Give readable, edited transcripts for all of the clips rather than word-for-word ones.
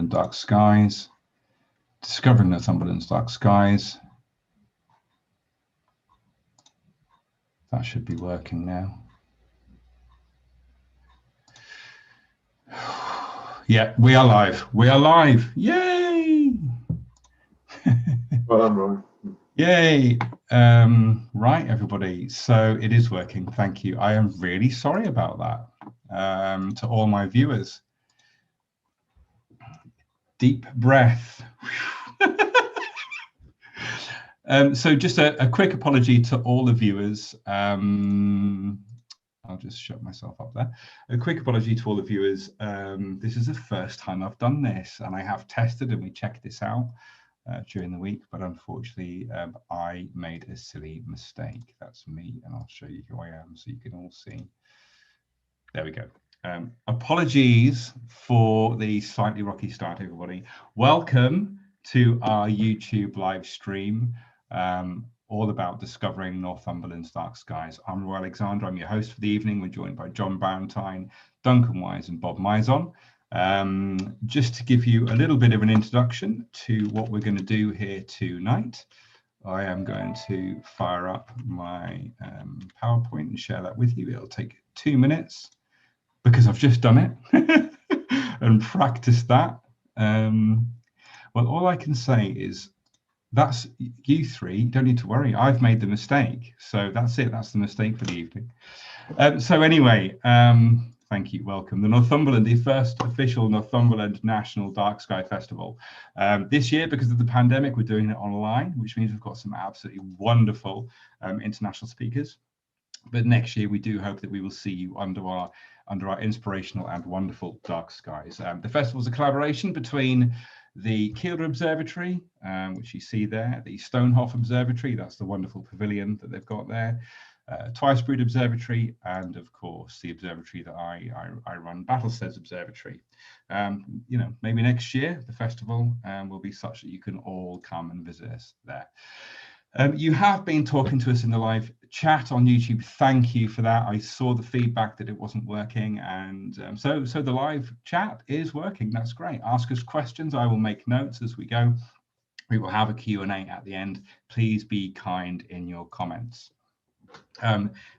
Northumberland Dark Skies, discovering Northumberland's dark skies. That should be working now. Yeah, we are live. We are live. Yay! Well done, Roy. Yay! Right, everybody. So it is working. Thank you. I am really sorry about that. To all my viewers. Deep breath. So just a quick apology to all the viewers. I'll just shut myself up there. A quick apology to all the viewers. This is the first time I've done this, and I have tested and we checked this out during the week, but unfortunately I made a silly mistake. That's me, and I'll show you who I am so you can all see. There we go. Apologies for the slightly rocky start, everybody. Welcome to our YouTube live stream, all about discovering Northumberland's dark skies. I'm Roy Alexander. I'm your host for the evening. We're joined by John Barentine, Duncan Wise, and Bob Mizon. Just to give you a little bit of an introduction to what we're going to do here tonight, I am going to fire up my PowerPoint and share that with you. It'll take 2 minutes because I've just done it and practiced that. Well, all I can say is that's you three. You don't need to worry. I've made the mistake. So that's it. That's the mistake for the evening. So anyway, thank you. Welcome. The Northumberland, the first official Northumberland National Dark Sky Festival. This year, because of the pandemic, we're doing it online, which means we've got some absolutely wonderful international speakers. But next year, we do hope that we will see you under our inspirational and wonderful dark skies. The festival is a collaboration between the Kielder Observatory, which you see there, the Stonehoff Observatory, that's the wonderful pavilion that they've got there, Twice-Brood Observatory, and of course the observatory that I run, Battlesteads Observatory. You know, maybe next year the festival will be such that you can all come and visit us there. You have been talking to us in the live chat on YouTube. Thank you for that. I saw the feedback that it wasn't working, and so the live chat is working. That's great. Ask us questions. I will make notes as we go. We will have a Q&A at the end. Please be kind in your comments.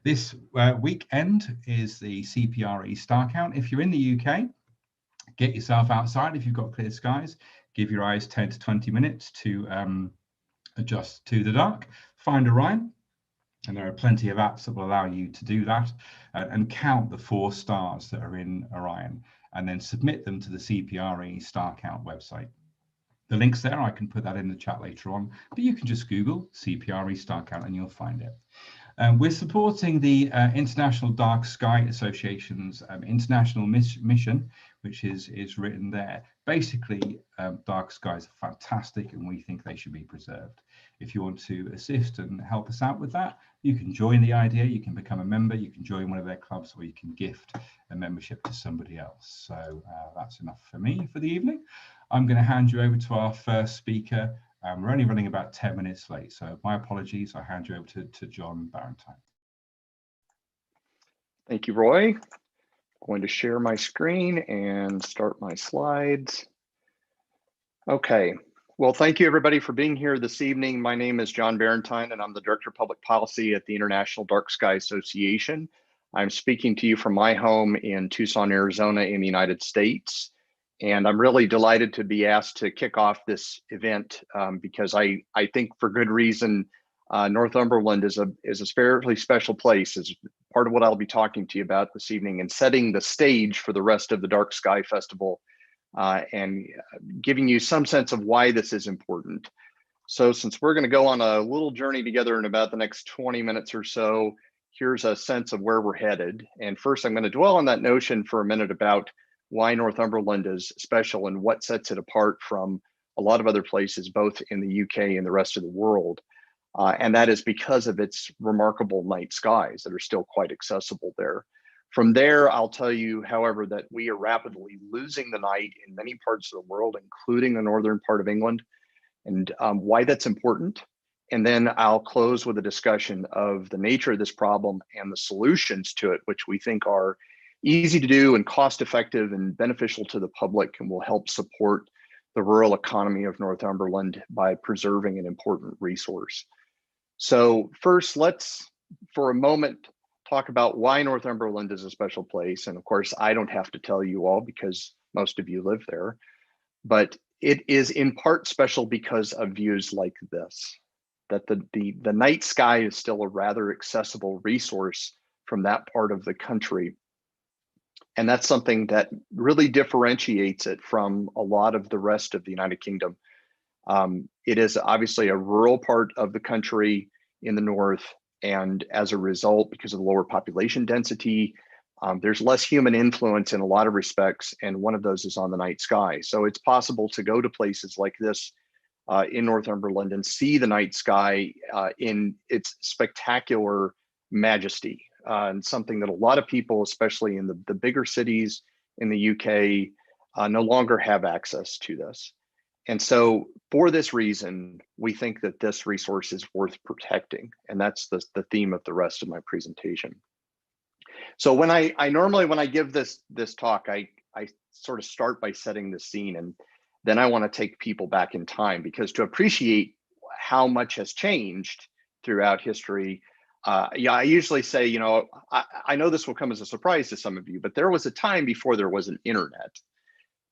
This weekend is the CPRE Star Count. If you're in the UK, get yourself outside. If you've got clear skies, give your eyes 10 to 20 minutes to adjust to the dark, find Orion, and there are plenty of apps that will allow you to do that, and count the 4 stars that are in Orion, and then submit them to the CPRE Star Count website. The link's there. I can put that in the chat later on, but you can just Google CPRE Star Count and you'll find it. We're supporting the International Dark Sky Association's international mission, which is written there. Basically, dark skies are fantastic and we think they should be preserved. If you want to assist and help us out with that, you can join the IDA, you can become a member, you can join one of their clubs, or you can gift a membership to somebody else. So that's enough for me for the evening. I'm going to hand you over to our first speaker. We're only running about 10 minutes late, so my apologies. I hand you over to John Barentine. Thank you, Roy. I'm going to share my screen and start my slides. Okay, well, thank you everybody for being here this evening. My name is John Barentine and I'm the Director of Public Policy at the International Dark Sky Association. I'm speaking to you from my home in Tucson, Arizona in the United States. And I'm really delighted to be asked to kick off this event because I think for good reason, Northumberland is a fairly special place, as part of what I'll be talking to you about this evening, and setting the stage for the rest of the Dark Sky Festival and giving you some sense of why this is important. So since we're going to go on a little journey together in about the next 20 minutes or so, here's a sense of where we're headed. And first, I'm going to dwell on that notion for a minute about why Northumberland is special and what sets it apart from a lot of other places, both in the UK and the rest of the world. And that is because of its remarkable night skies that are still quite accessible there. From there, I'll tell you, however, that we are rapidly losing the night in many parts of the world, including the northern part of England, and why that's important. And then I'll close with a discussion of the nature of this problem and the solutions to it, which we think are easy to do and cost effective and beneficial to the public and will help support the rural economy of Northumberland by preserving an important resource. So first, let's, for a moment, talk about why Northumberland is a special place. And of course, I don't have to tell you all because most of you live there, but it is in part special because of views like this, that the night sky is still a rather accessible resource from that part of the country. And that's something that really differentiates it from a lot of the rest of the United Kingdom. It is obviously a rural part of the country in the north. And as a result, because of the lower population density, there's less human influence in a lot of respects. And one of those is on the night sky. So it's possible to go to places like this in Northumberland and see the night sky in its spectacular majesty. And something that a lot of people, especially in the bigger cities in the UK, no longer have access to this. And so for this reason, we think that this resource is worth protecting. And that's the theme of the rest of my presentation. So when I normally, when I give this talk, I sort of start by setting the scene, and then I want to take people back in time, because to appreciate how much has changed throughout history, yeah, I usually say, you know, I know this will come as a surprise to some of you, but there was a time before there was an internet.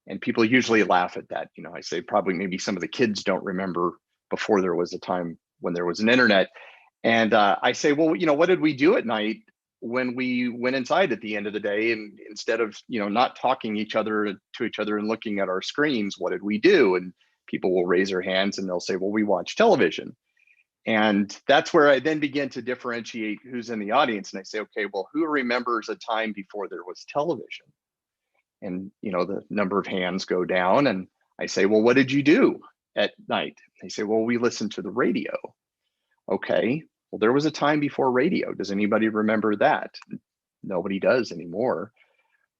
And people usually laugh at that. You know, I say probably maybe some of the kids don't remember before there was a time when there was an internet. And I say, well, you know, what did we do at night when we went inside at the end of the day? And instead of, you know, not talking to each other and looking at our screens, what did we do? And people will raise their hands and they'll say, well, we watch television. And that's where I then begin to differentiate who's in the audience. And I say, okay, well, who remembers a time before there was television? And, you know, the number of hands go down, and I say, well, what did you do at night? They say, well, we listened to the radio. Okay, well, there was a time before radio. Does anybody remember that? Nobody does anymore.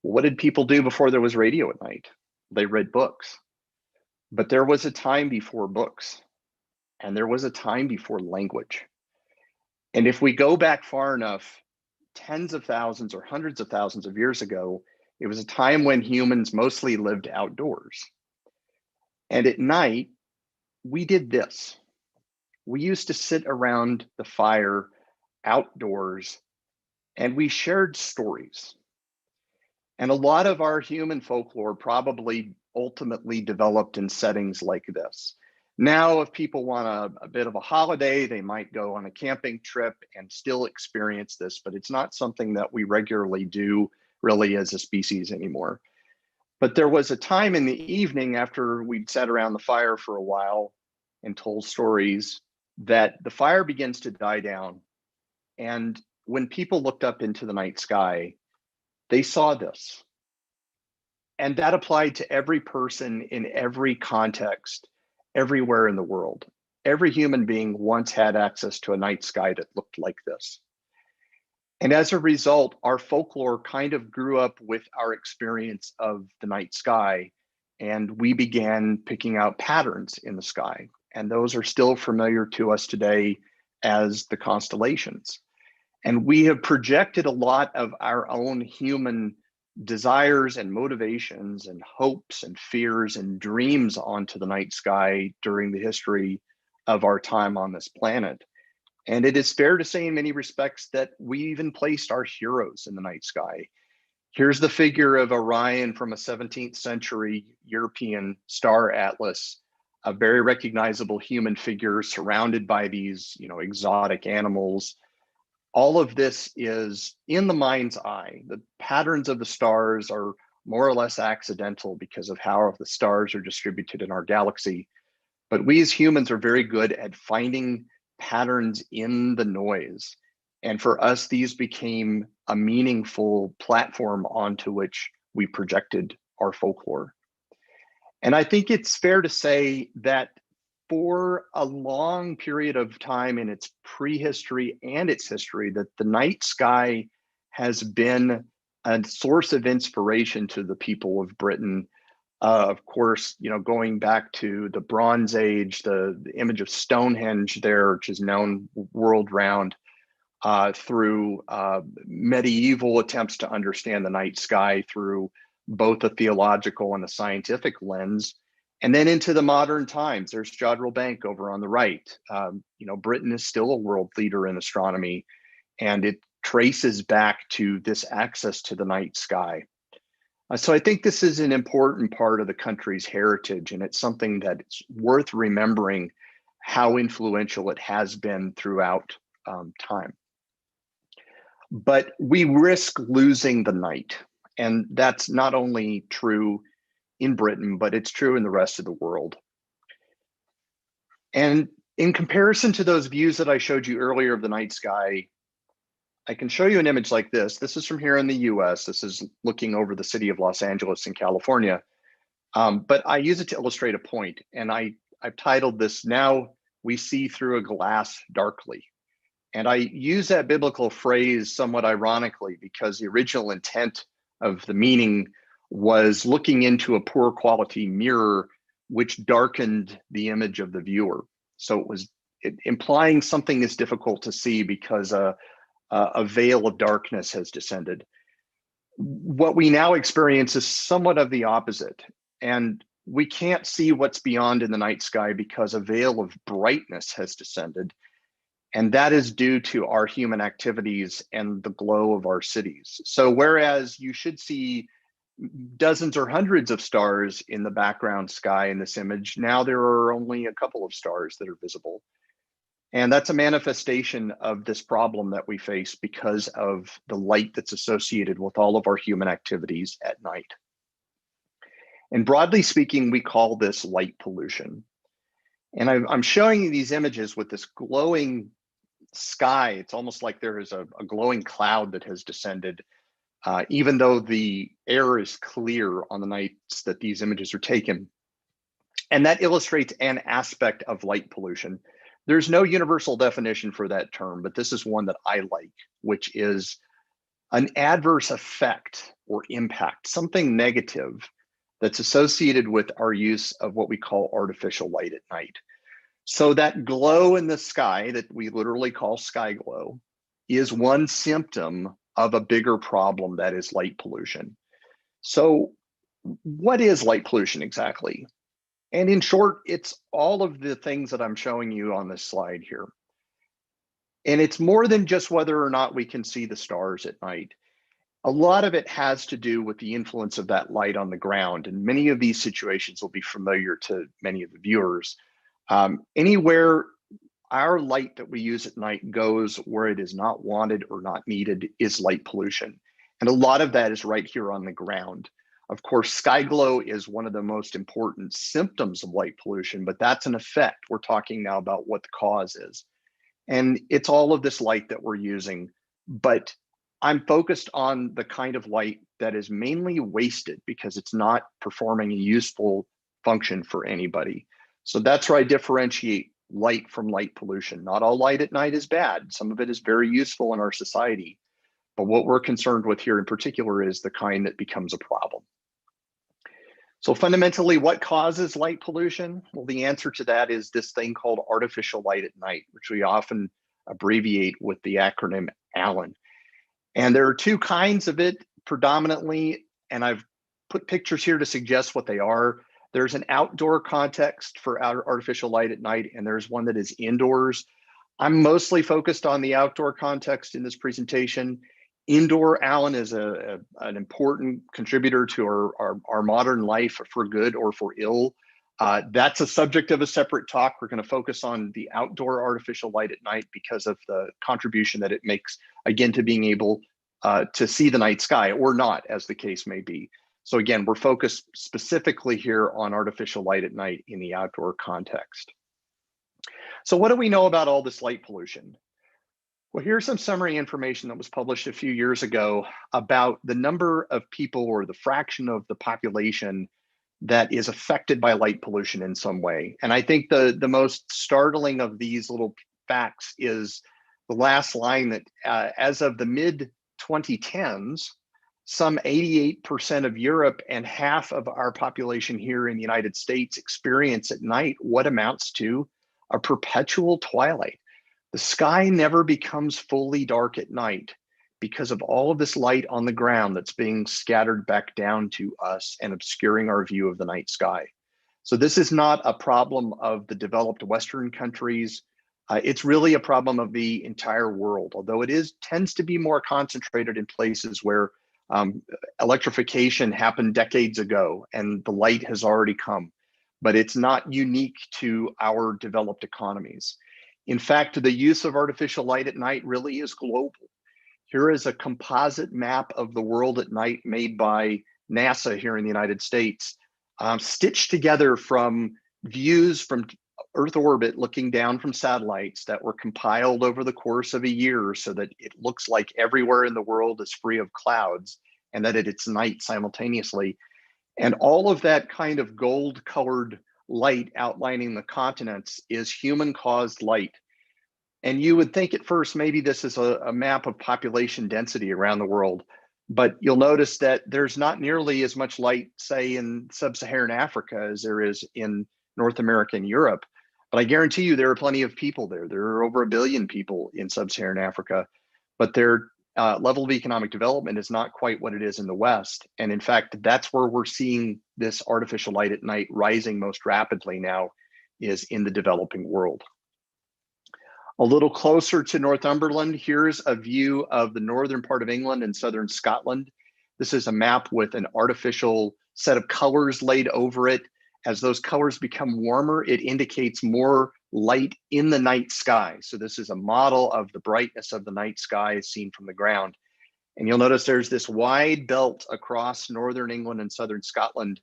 Well, what did people do before there was radio at night? They read books. But there was a time before books, and there was a time before language. And if we go back far enough, tens of thousands or hundreds of thousands of years ago, it was a time when humans mostly lived outdoors. And at night, we did this. We used to sit around the fire outdoors, and we shared stories. And a lot of our human folklore probably ultimately developed in settings like this. Now, if people want a bit of a holiday, they might go on a camping trip and still experience this, but it's not something that we regularly do really as a species anymore. But there was a time in the evening after we'd sat around the fire for a while and told stories that the fire begins to die down. And when people looked up into the night sky, they saw this. And that applied to every person in every context, everywhere in the world. Every human being once had access to a night sky that looked like this. And as a result, our folklore kind of grew up with our experience of the night sky, and we began picking out patterns in the sky. And those are still familiar to us today as the constellations. And we have projected a lot of our own human desires and motivations and hopes and fears and dreams onto the night sky during the history of our time on this planet. And it is fair to say in many respects that we even placed our heroes in the night sky. Here's the figure of Orion from a 17th century European star atlas, a very recognizable human figure surrounded by these, you know, exotic animals. All of this is in the mind's eye. The patterns of the stars are more or less accidental because of how the stars are distributed in our galaxy. But we as humans are very good at finding patterns in the noise. And for us, these became a meaningful platform onto which we projected our folklore. And I think it's fair to say that for a long period of time in its prehistory and its history, that the night sky has been a source of inspiration to the people of Britain. Of course, you know, going back to the Bronze Age, the image of Stonehenge there, which is known world round, through medieval attempts to understand the night sky through both a theological and a scientific lens. And then into the modern times, there's Jodrell Bank over on the right. Britain is still a world leader in astronomy, and it traces back to this access to the night sky. So I think this is an important part of the country's heritage, and it's something that it's worth remembering how influential it has been throughout time. But we risk losing the night, and that's not only true in Britain, but it's true in the rest of the world. And in comparison to those views that I showed you earlier of the night sky, I can show you an image like this. This is from here in the US. This is looking over the city of Los Angeles in California. But I use it to illustrate a point, and I've titled this, "Now We See Through a Glass Darkly." And I use that biblical phrase somewhat ironically because the original intent of the meaning was looking into a poor quality mirror which darkened the image of the viewer. So it was implying something is difficult to see because a veil of darkness has descended. What we now experience is somewhat of the opposite. And we can't see what's beyond in the night sky because a veil of brightness has descended. And that is due to our human activities and the glow of our cities. So whereas you should see dozens or hundreds of stars in the background sky in this image, now there are only a couple of stars that are visible. And that's a manifestation of this problem that we face because of the light that's associated with all of our human activities at night. And broadly speaking, we call this light pollution. And I'm showing you these images with this glowing sky. It's almost like there is a glowing cloud that has descended, even though the air is clear on the nights that these images are taken. And that illustrates an aspect of light pollution. There's no universal definition for that term, but this is one that I like, which is an adverse effect or impact, something negative that's associated with our use of what we call artificial light at night. So that glow in the sky that we literally call sky glow is one symptom of a bigger problem that is light pollution. So what is light pollution exactly? And in short, it's all of the things that I'm showing you on this slide here. And it's more than just whether or not we can see the stars at night. A lot of it has to do with the influence of that light on the ground. And many of these situations will be familiar to many of the viewers. Anywhere our light that we use at night goes where it is not wanted or not needed is light pollution. And a lot of that is right here on the ground. Of course, sky glow is one of the most important symptoms of light pollution, but that's an effect. We're talking now about what the cause is. And it's all of this light that we're using, but I'm focused on the kind of light that is mainly wasted because it's not performing a useful function for anybody. So that's where I differentiate light from light pollution. Not all light at night is bad. Some of it is very useful in our society. But what we're concerned with here in particular is the kind that becomes a problem. So fundamentally, what causes light pollution? Well, the answer to that is this thing called artificial light at night, which we often abbreviate with the acronym ALAN. And there are two kinds of it predominantly, and I've put pictures here to suggest what they are. There's an outdoor context for artificial light at night, and there's one that is indoors. I'm mostly focused on the outdoor context in this presentation. Indoor ALAN is an important contributor to our modern life for good or for ill. That's a subject of a separate talk. We're going to focus on the outdoor artificial light at night because of the contribution that it makes, again, to being able to see the night sky or not, as the case may be. So again, we're focused specifically here on artificial light at night in the outdoor context. So what do we know about all this light pollution? Well, here's some summary information that was published a few years ago about the number of people or the fraction of the population that is affected by light pollution in some way. And I think the most startling of these little facts is the last line that as of the mid-2010s, some 88% of Europe and half of our population here in the United States experience at night what amounts to a perpetual twilight. The sky never becomes fully dark at night because of all of this light on the ground that's being scattered back down to us and obscuring our view of the night sky. So this is not a problem of the developed Western countries. It's really a problem of the entire world, although it tends to be more concentrated in places where electrification happened decades ago and the light has already come, but it's not unique to our developed economies. In fact, the use of artificial light at night really is global. Here is a composite map of the world at night made by NASA here in the United States, stitched together from views from Earth orbit looking down from satellites that were compiled over the course of a year so that it looks like everywhere in the world is free of clouds and that it's night simultaneously. And all of that kind of gold colored light outlining the continents is human caused light. And you would think at first, maybe this is a map of population density around the world, but you'll notice that there's not nearly as much light, say in sub-Saharan Africa as there is in North America and Europe. But I guarantee you there are plenty of people there. There are over 1 billion people in sub-Saharan Africa, but their level of economic development is not quite what it is in the West. And in fact, that's where we're seeing this artificial light at night rising most rapidly now, is in the developing world. A little closer to Northumberland, here's a view of the northern part of England and southern Scotland. This is a map with an artificial set of colors laid over it. As those colors become warmer, it indicates more light in the night sky. So this is a model of the brightness of the night sky as seen from the ground. And you'll notice there's this wide belt across northern England and southern Scotland,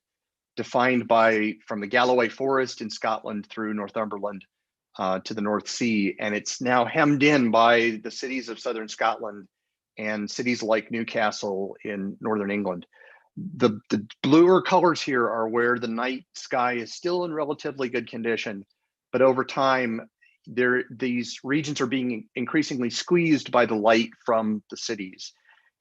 defined by from the Galloway Forest in Scotland through Northumberland to the North Sea. And it's now hemmed in by the cities of southern Scotland and cities like Newcastle in northern England. The bluer colors here are where the night sky is still in relatively good condition, but over time, these regions are being increasingly squeezed by the light from the cities.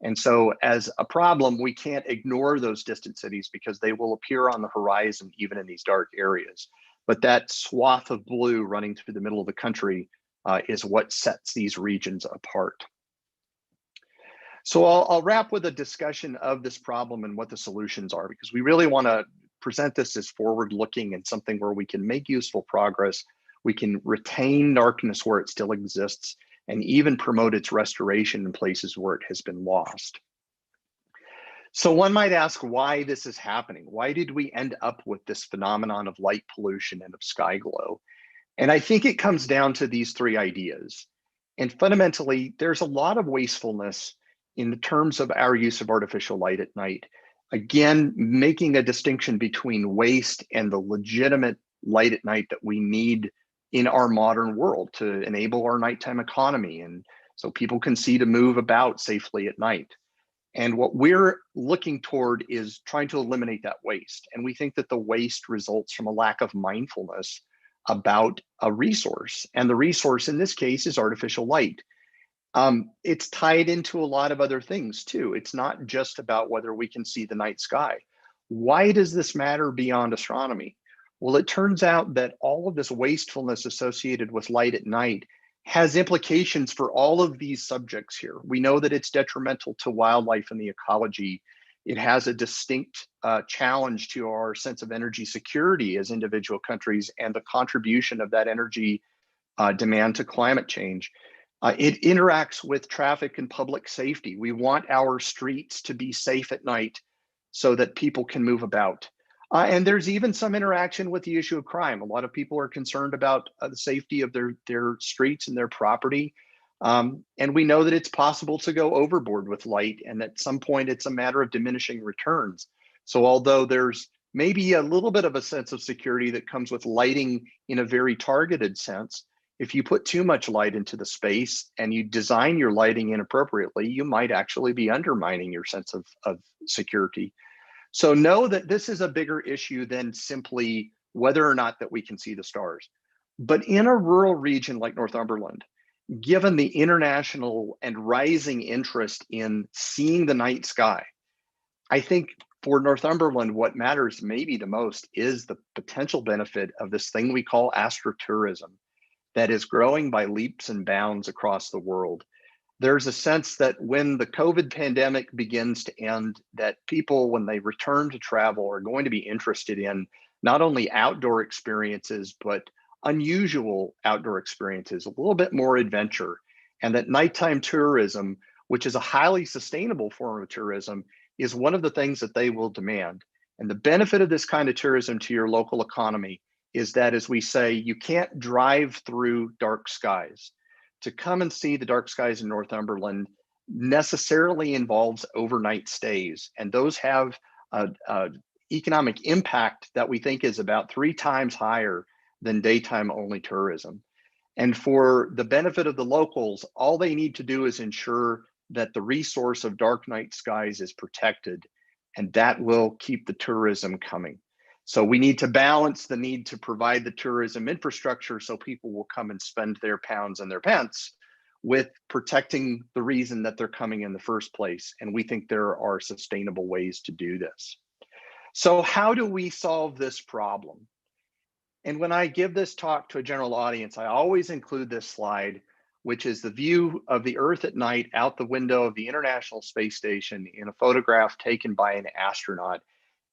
And so as a problem, we can't ignore those distant cities because they will appear on the horizon, even in these dark areas. But that swath of blue running through the middle of the country is what sets these regions apart. So I'll wrap with a discussion of this problem and what the solutions are, because we really want to present this as forward-looking and something where we can make useful progress. We can retain darkness where it still exists and even promote its restoration in places where it has been lost. So one might ask why this is happening. Why did we end up with this phenomenon of light pollution and of sky glow? And I think it comes down to these three ideas. And fundamentally, there's a lot of wastefulness in terms of our use of artificial light at night. Again, making a distinction between waste and the legitimate light at night that we need in our modern world to enable our nighttime economy, and so people can see to move about safely at night. And what we're looking toward is trying to eliminate that waste. And we think that the waste results from a lack of mindfulness about a resource. And the resource in this case is artificial light. It's tied into a lot of other things too. It's not just about whether we can see the night sky. Why does this matter beyond astronomy? Well, it turns out that all of this wastefulness associated with light at night has implications for all of these subjects here. We know that it's detrimental to wildlife and the ecology. It has a distinct challenge to our sense of energy security as individual countries and the contribution of that energy demand to climate change. It interacts with traffic and public safety. We want our streets to be safe at night so that people can move about. And there's even some interaction with the issue of crime. A lot of people are concerned about the safety of their streets and their property. And we know that it's possible to go overboard with light, and at some point it's a matter of diminishing returns. So although there's maybe a little bit of a sense of security that comes with lighting in a very targeted sense, if you put too much light into the space and you design your lighting inappropriately, you might actually be undermining your sense of security. So know that this is a bigger issue than simply whether or not that we can see the stars. But in a rural region like Northumberland, given the international and rising interest in seeing the night sky, I think for Northumberland, what matters maybe the most is the potential benefit of this thing we call astrotourism that is growing by leaps and bounds across the world. There's a sense that when the COVID pandemic begins to end, that people, when they return to travel, are going to be interested in not only outdoor experiences, but unusual outdoor experiences, a little bit more adventure, and that nighttime tourism, which is a highly sustainable form of tourism, is one of the things that they will demand. And the benefit of this kind of tourism to your local economy is that, as we say, you can't drive through dark skies. To come and see the dark skies in Northumberland necessarily involves overnight stays, and those have an economic impact that we think is about 3 times higher than daytime only tourism. And for the benefit of the locals, all they need to do is ensure that the resource of dark night skies is protected, and that will keep the tourism coming. So we need to balance the need to provide the tourism infrastructure so people will come and spend their pounds and their pence with protecting the reason that they're coming in the first place. And we think there are sustainable ways to do this. So how do we solve this problem? And when I give this talk to a general audience, I always include this slide, which is the view of the Earth at night out the window of the International Space Station in a photograph taken by an astronaut.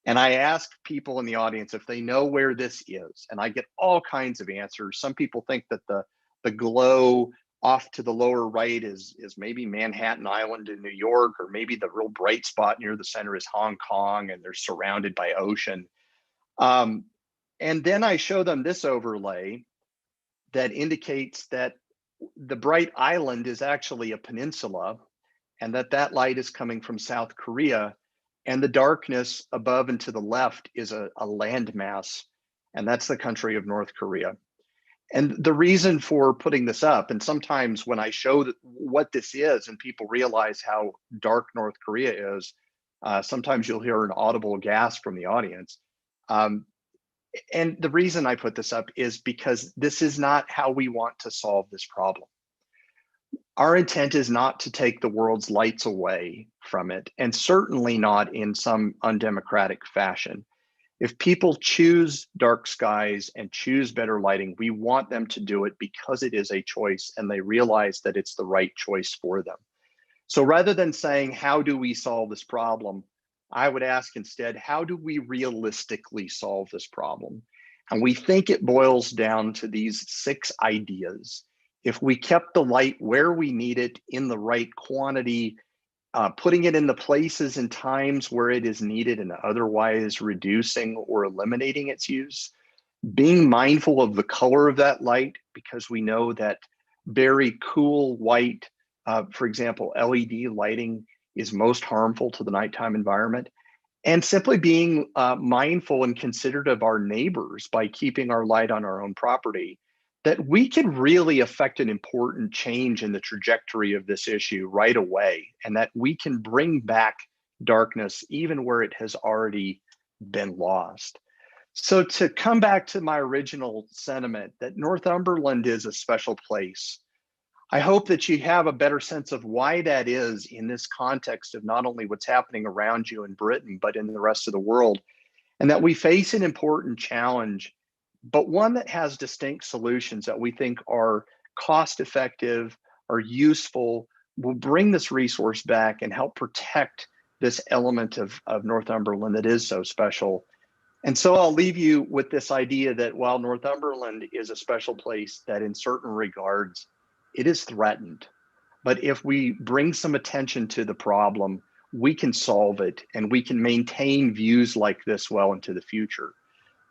And I ask people in the audience if they know where this is, and I get all kinds of answers. Some people think that the glow off to the lower right is maybe Manhattan Island in New York, or maybe the real bright spot near the center is Hong Kong, and they're surrounded by ocean. And then I show them this overlay that indicates that the bright island is actually a peninsula, and that light is coming from South Korea. And the darkness above and to the left is a landmass, and that's the country of North Korea. And the reason for putting this up, and sometimes when I show what this is and people realize how dark North Korea is, sometimes you'll hear an audible gasp from the audience. And the reason I put this up is because this is not how we want to solve this problem. Our intent is not to take the world's lights away from it, and certainly not in some undemocratic fashion. If people choose dark skies and choose better lighting, we want them to do it because it is a choice and they realize that it's the right choice for them. So rather than saying, how do we solve this problem? I would ask instead, how do we realistically solve this problem? And we think it boils down to these 6 ideas. If we kept the light where we need it in the right quantity, putting it in the places and times where it is needed and otherwise reducing or eliminating its use, being mindful of the color of that light, because we know that very cool white, for example, LED lighting is most harmful to the nighttime environment, and simply being mindful and considerate of our neighbors by keeping our light on our own property, that we can really affect an important change in the trajectory of this issue right away, and that we can bring back darkness even where it has already been lost. So to come back to my original sentiment that Northumberland is a special place, I hope that you have a better sense of why that is in this context of not only what's happening around you in Britain, but in the rest of the world, and that we face an important challenge, but one that has distinct solutions that we think are cost-effective, are useful, will bring this resource back and help protect this element of Northumberland that is so special. And so I'll leave you with this idea that while Northumberland is a special place, that in certain regards, it is threatened. But if we bring some attention to the problem, we can solve it, and we can maintain views like this well into the future.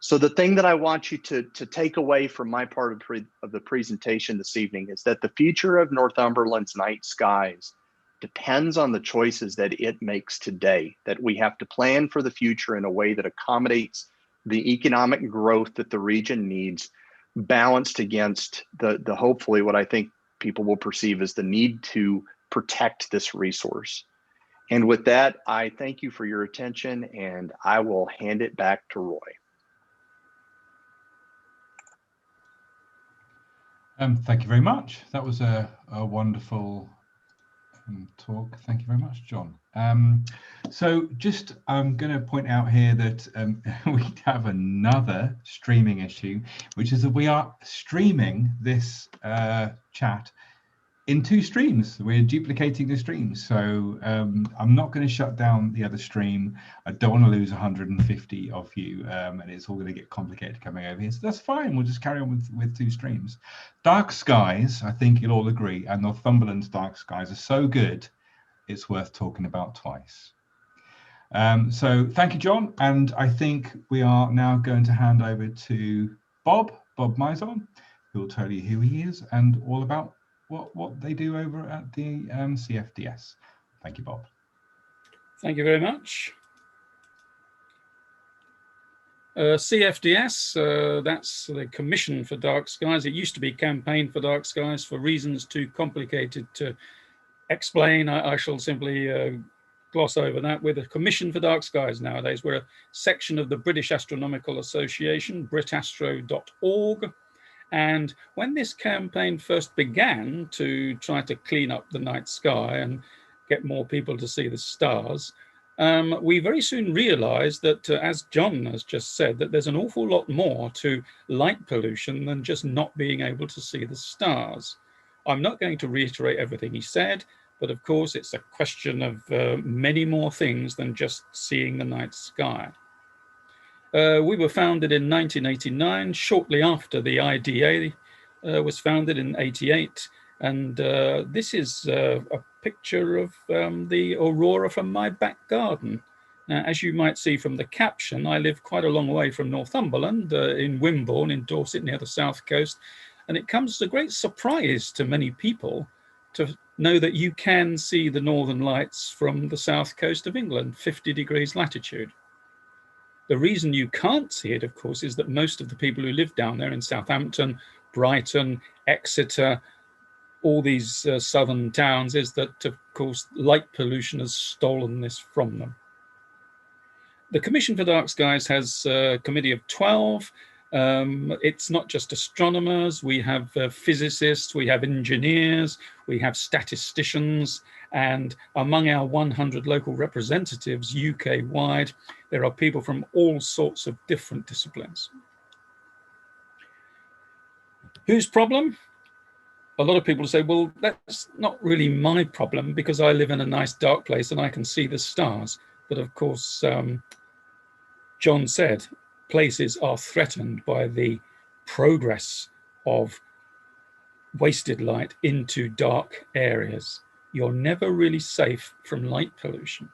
So the thing that I want you to take away from my part of the presentation this evening is that the future of Northumberland's night skies depends on the choices that it makes today, that we have to plan for the future in a way that accommodates the economic growth that the region needs, balanced against the hopefully what I think people will perceive as the need to protect this resource. And with that, I thank you for your attention, and I will hand it back to Roy. Thank you very much. That was a wonderful talk. Thank you very much, John. So just I'm going to point out here that we have another streaming issue, which is that we are streaming this chat in 2 streams. We're duplicating the streams. So I'm not going to shut down the other stream. I don't want to lose 150 of you, and it's all going to get complicated coming over here. So that's fine. We'll just carry on with 2 streams. Dark skies, I think you'll all agree, and Northumberland's dark skies are so good, it's worth talking about twice. So thank you, John. And I think we are now going to hand over to Bob Mizon, who will tell you who he is and all about what they do over at the CFDS. Thank you, Bob. Thank you very much. CFDS, that's the Commission for Dark Skies. It used to be Campaign for Dark Skies. For reasons too complicated to explain, I shall simply gloss over that. We're the Commission for Dark Skies nowadays. We're a section of the British Astronomical Association, britastro.org. And when this campaign first began to try to clean up the night sky and get more people to see the stars, we very soon realized that, as John has just said, that there's an awful lot more to light pollution than just not being able to see the stars. I'm not going to reiterate everything he said, but of course it's a question of many more things than just seeing the night sky. We were founded in 1989, shortly after the IDA was founded in '88. And this is a picture of the aurora from my back garden. Now, as you might see from the caption, I live quite a long way from Northumberland, in Wimborne, in Dorset, near the south coast. And it comes as a great surprise to many people to know that you can see the northern lights from the south coast of England, 50 degrees latitude. The reason you can't see it, of course, is that most of the people who live down there in Southampton, Brighton, Exeter, all these southern towns, is that, of course, light pollution has stolen this from them. The Commission for Dark Skies has a committee of 12. It's not just astronomers. We have physicists, we have engineers, we have statisticians, and among our 100 local representatives UK-wide, there are people from all sorts of different disciplines. Whose problem? A lot of people say, well, that's not really my problem because I live in a nice dark place and I can see the stars. But of course, John said, places are threatened by the progress of wasted light into dark areas. You're never really safe from light pollution.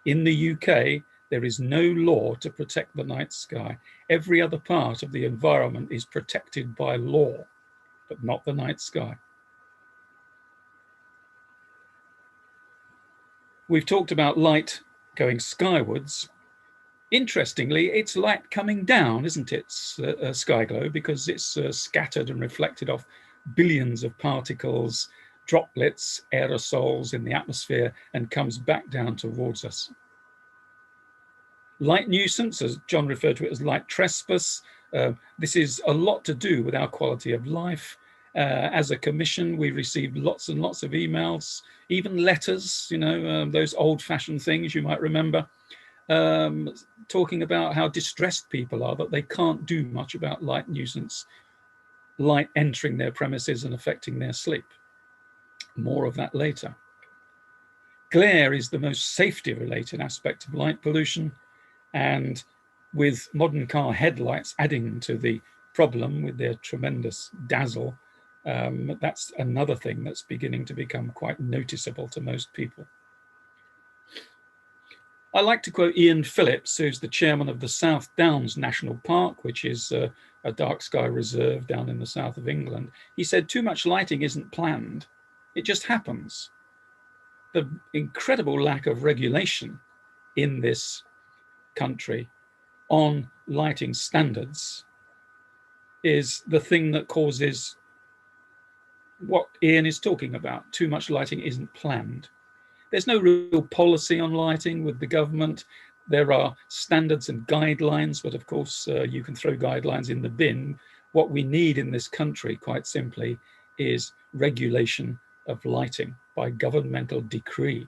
In the UK, there is no law to protect the night sky. Every other part of the environment is protected by law, but not the night sky. We've talked about light going skywards. Interestingly, it's light coming down, isn't it, sky glow, because it's scattered and reflected off billions of particles, droplets, aerosols in the atmosphere, and comes back down towards us. Light nuisance, as John referred to it as light trespass, this is a lot to do with our quality of life. As a commission, we received lots and lots of emails, even letters, you know, those old-fashioned things you might remember, talking about how distressed people are that they can't do much about light nuisance, light entering their premises and affecting their sleep. More of that later. Glare is the most safety-related aspect of light pollution, and with modern car headlights adding to the problem with their tremendous dazzle, that's another thing that's beginning to become quite noticeable to most people. I like to quote Ian Phillips, who's the chairman of the South Downs National Park, which is a dark sky reserve down in the south of England. He said, too much lighting isn't planned, it just happens. The incredible lack of regulation in this country on lighting standards is the thing that causes what Ian is talking about. Too much lighting isn't planned. There's no real policy on lighting with the government. There are standards and guidelines, but of course you can throw guidelines in the bin. What we need in this country, quite simply, is regulation of lighting by governmental decree.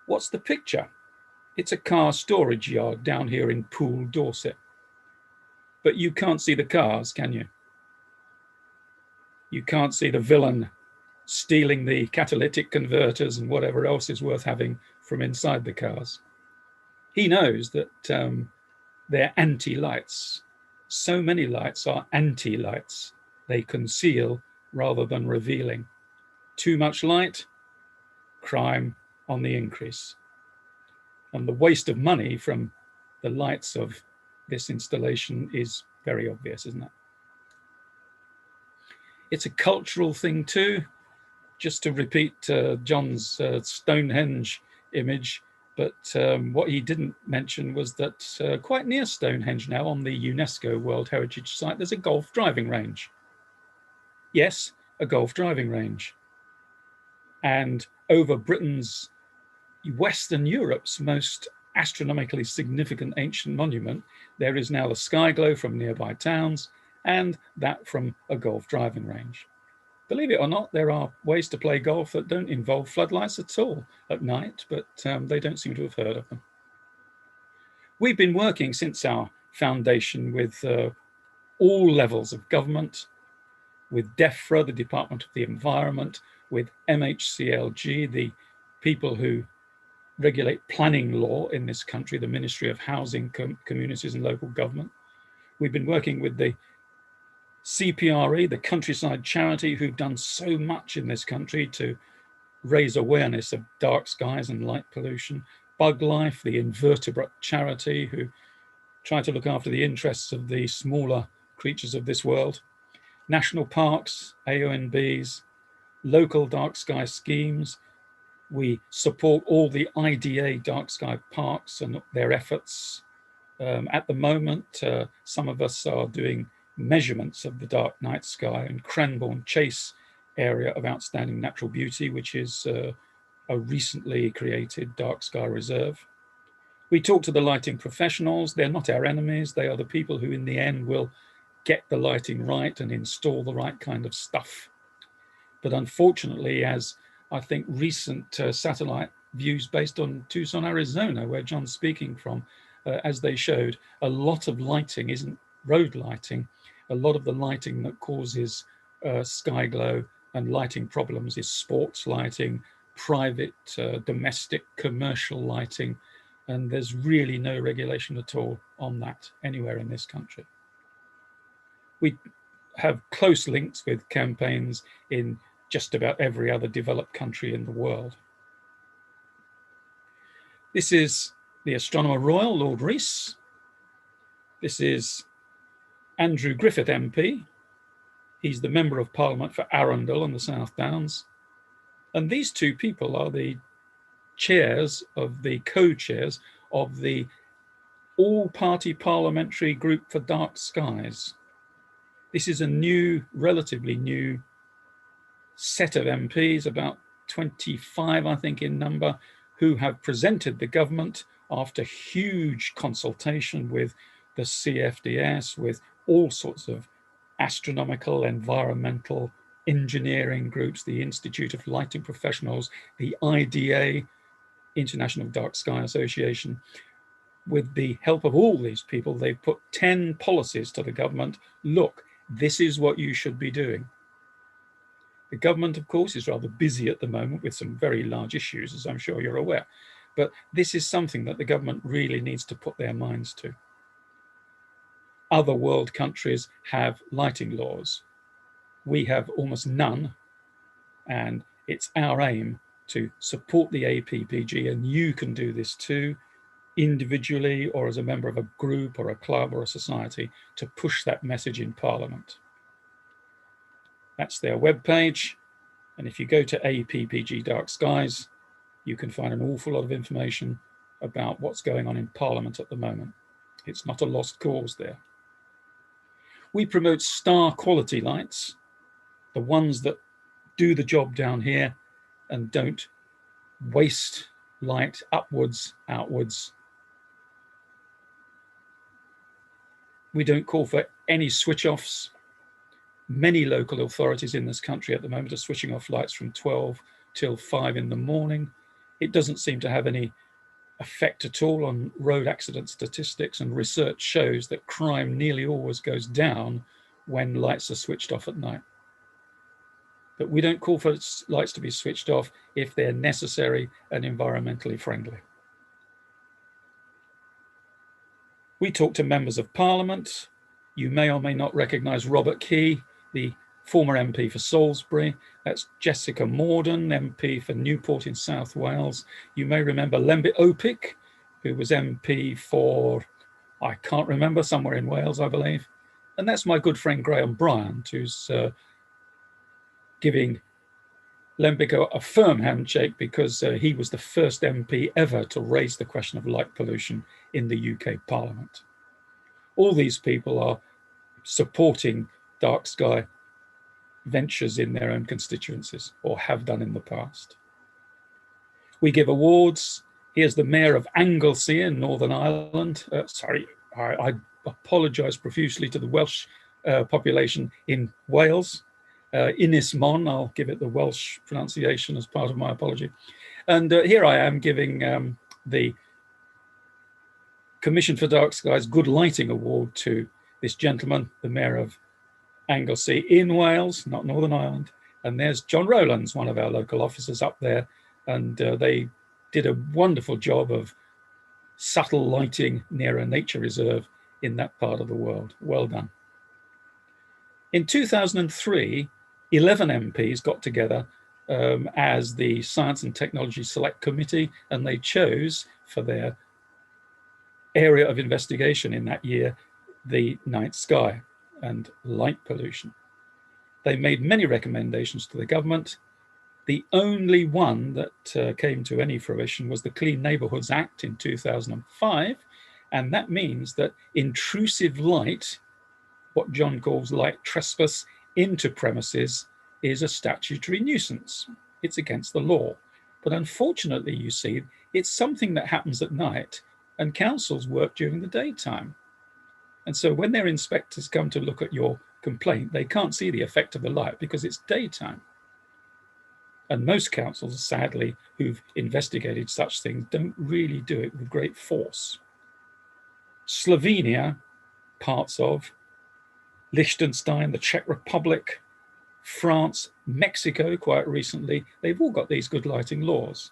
What's the picture? It's a car storage yard down here in Poole, Dorset. But you can't see the cars, can you? You can't see the villain stealing the catalytic converters and whatever else is worth having from inside the cars. He knows that they're anti-lights. So many lights are anti-lights. They conceal rather than revealing. Too much light, crime on the increase. And the waste of money from the lights of this installation is very obvious, isn't it? It's a cultural thing too. Just to repeat John's Stonehenge image, but what he didn't mention was that quite near Stonehenge now, on the UNESCO World Heritage Site, there's a golf driving range. Yes, a golf driving range. And over Britain's, Western Europe's most astronomically significant ancient monument, there is now the sky glow from nearby towns and that from a golf driving range. Believe it or not, there are ways to play golf that don't involve floodlights at all at night, but they don't seem to have heard of them. We've been working since our foundation with all levels of government, with DEFRA, the Department of the Environment, with MHCLG, the people who regulate planning law in this country, the Ministry of Housing, Communities and Local Government. We've been working with the CPRE, the Countryside Charity, who've done so much in this country to raise awareness of dark skies and light pollution. Bug Life, the invertebrate charity, who try to look after the interests of the smaller creatures of this world. National parks, AONBs, local dark sky schemes. We support all the IDA dark sky parks and their efforts. At the moment, some of us are doing measurements of the dark night sky in Cranbourne Chase area of outstanding natural beauty, which is a recently created dark sky reserve. We talk to the lighting professionals. They're not our enemies. They are the people who in the end will get the lighting right and install the right kind of stuff. But unfortunately, as I think recent satellite views based on Tucson, Arizona, where John's speaking from, as they showed, a lot of lighting isn't road lighting. A lot of the lighting that causes sky glow and lighting problems is sports lighting, private, domestic, commercial lighting, and there's really no regulation at all on that anywhere in this country. We have close links with campaigns in just about every other developed country in the world. This is the Astronomer Royal, Lord Rees. This is Andrew Griffith MP. He's the Member of Parliament for Arundel on the South Downs. And these two people are the chairs of the co-chairs of the all-party parliamentary group for dark skies. This is a new, relatively new set of MPs, about 25, I think, in number, who have presented the government after huge consultation with the CFDS, with all sorts of astronomical, environmental, engineering groups, the Institute of Lighting Professionals, the IDA, International Dark Sky Association. With the help of all these people, they've put 10 policies to the government. Look, this is what you should be doing. The government, of course, is rather busy at the moment with some very large issues, as I'm sure you're aware. But this is something that the government really needs to put their minds to. Other world countries have lighting laws. We have almost none, and it's our aim to support the APPG, and you can do this too, individually or as a member of a group or a club or a society, to push that message in Parliament. That's their webpage, and if you go to APPG Dark Skies, you can find an awful lot of information about what's going on in Parliament at the moment. It's not a lost cause there. We promote star quality lights, the ones that do the job down here and don't waste light upwards, outwards. We don't call for any switch-offs. Many local authorities in this country at the moment are switching off lights from 12 till 5 in the morning. It doesn't seem to have any effect at all on road accident statistics, and research shows that crime nearly always goes down when lights are switched off at night. But we don't call for lights to be switched off if they're necessary and environmentally friendly. We talk to members of Parliament. You may or may not recognise Robert Key, the former MP for Salisbury. That's Jessica Morden, MP for Newport in South Wales. You may remember Lembit Opik, who was MP for, I can't remember, somewhere in Wales, I believe. And that's my good friend Graham Bryant, who's giving Lembit a firm handshake because he was the first MP ever to raise the question of light pollution in the UK Parliament. All these people are supporting dark sky ventures in their own constituencies, or have done in the past. We give awards. Here's the Mayor of Anglesey in Northern Ireland. I apologise profusely to the Welsh population in Wales. Ynys Mon, I'll give it the Welsh pronunciation as part of my apology. And here I am giving the Commission for Dark Skies Good Lighting Award to this gentleman, the Mayor of Anglesey in Wales, not Northern Ireland. And there's John Rowlands, one of our local officers up there. And they did a wonderful job of subtle lighting near a nature reserve in that part of the world. Well done. In 2003, 11 MPs got together as the Science and Technology Select Committee, and they chose for their area of investigation in that year the night sky and light pollution. They made many recommendations to the government. The only one that came to any fruition was the Clean Neighbourhoods Act in 2005, and that means that intrusive light, what John calls light trespass into premises, is a statutory nuisance. It's against the law. But unfortunately, you see, it's something that happens at night, and councils work during the daytime. And so when their inspectors come to look at your complaint, they can't see the effect of the light because it's daytime. And most councils, sadly, who've investigated such things, don't really do it with great force. Slovenia, parts of, Liechtenstein, the Czech Republic, France, Mexico, quite recently, they've all got these good lighting laws.